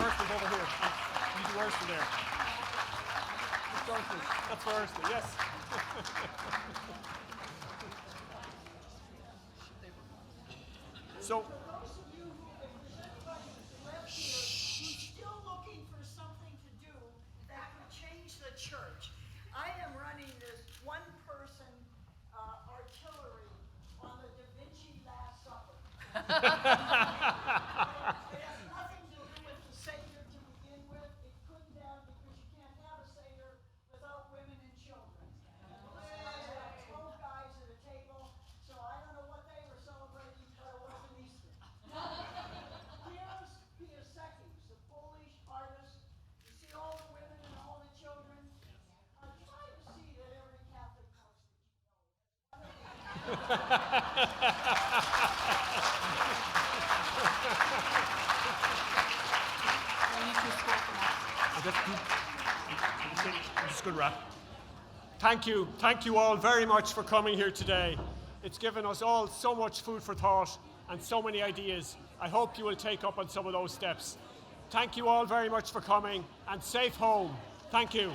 Ursula's over here. You do Ursula there. That's for Ursula, yes. So, who's still looking for something to do that could change the church. I am running this one-person artillery on the Da Vinci Last Supper. It has nothing to do with the Savior to begin with. It couldn't have, because you can't have a Savior without women and children. I had 12 guys at a table, so I don't know what they were celebrating, but it wasn't Easter. Here's besetting, the Polish artist. You see all the women and all the children. Try to see that every Catholic house It's a good wrap. Thank you all very much for coming here today. It's given us all so much food for thought and so many ideas. I hope you will take up on some of those steps. Thank you all very much for coming, and safe home. Thank you.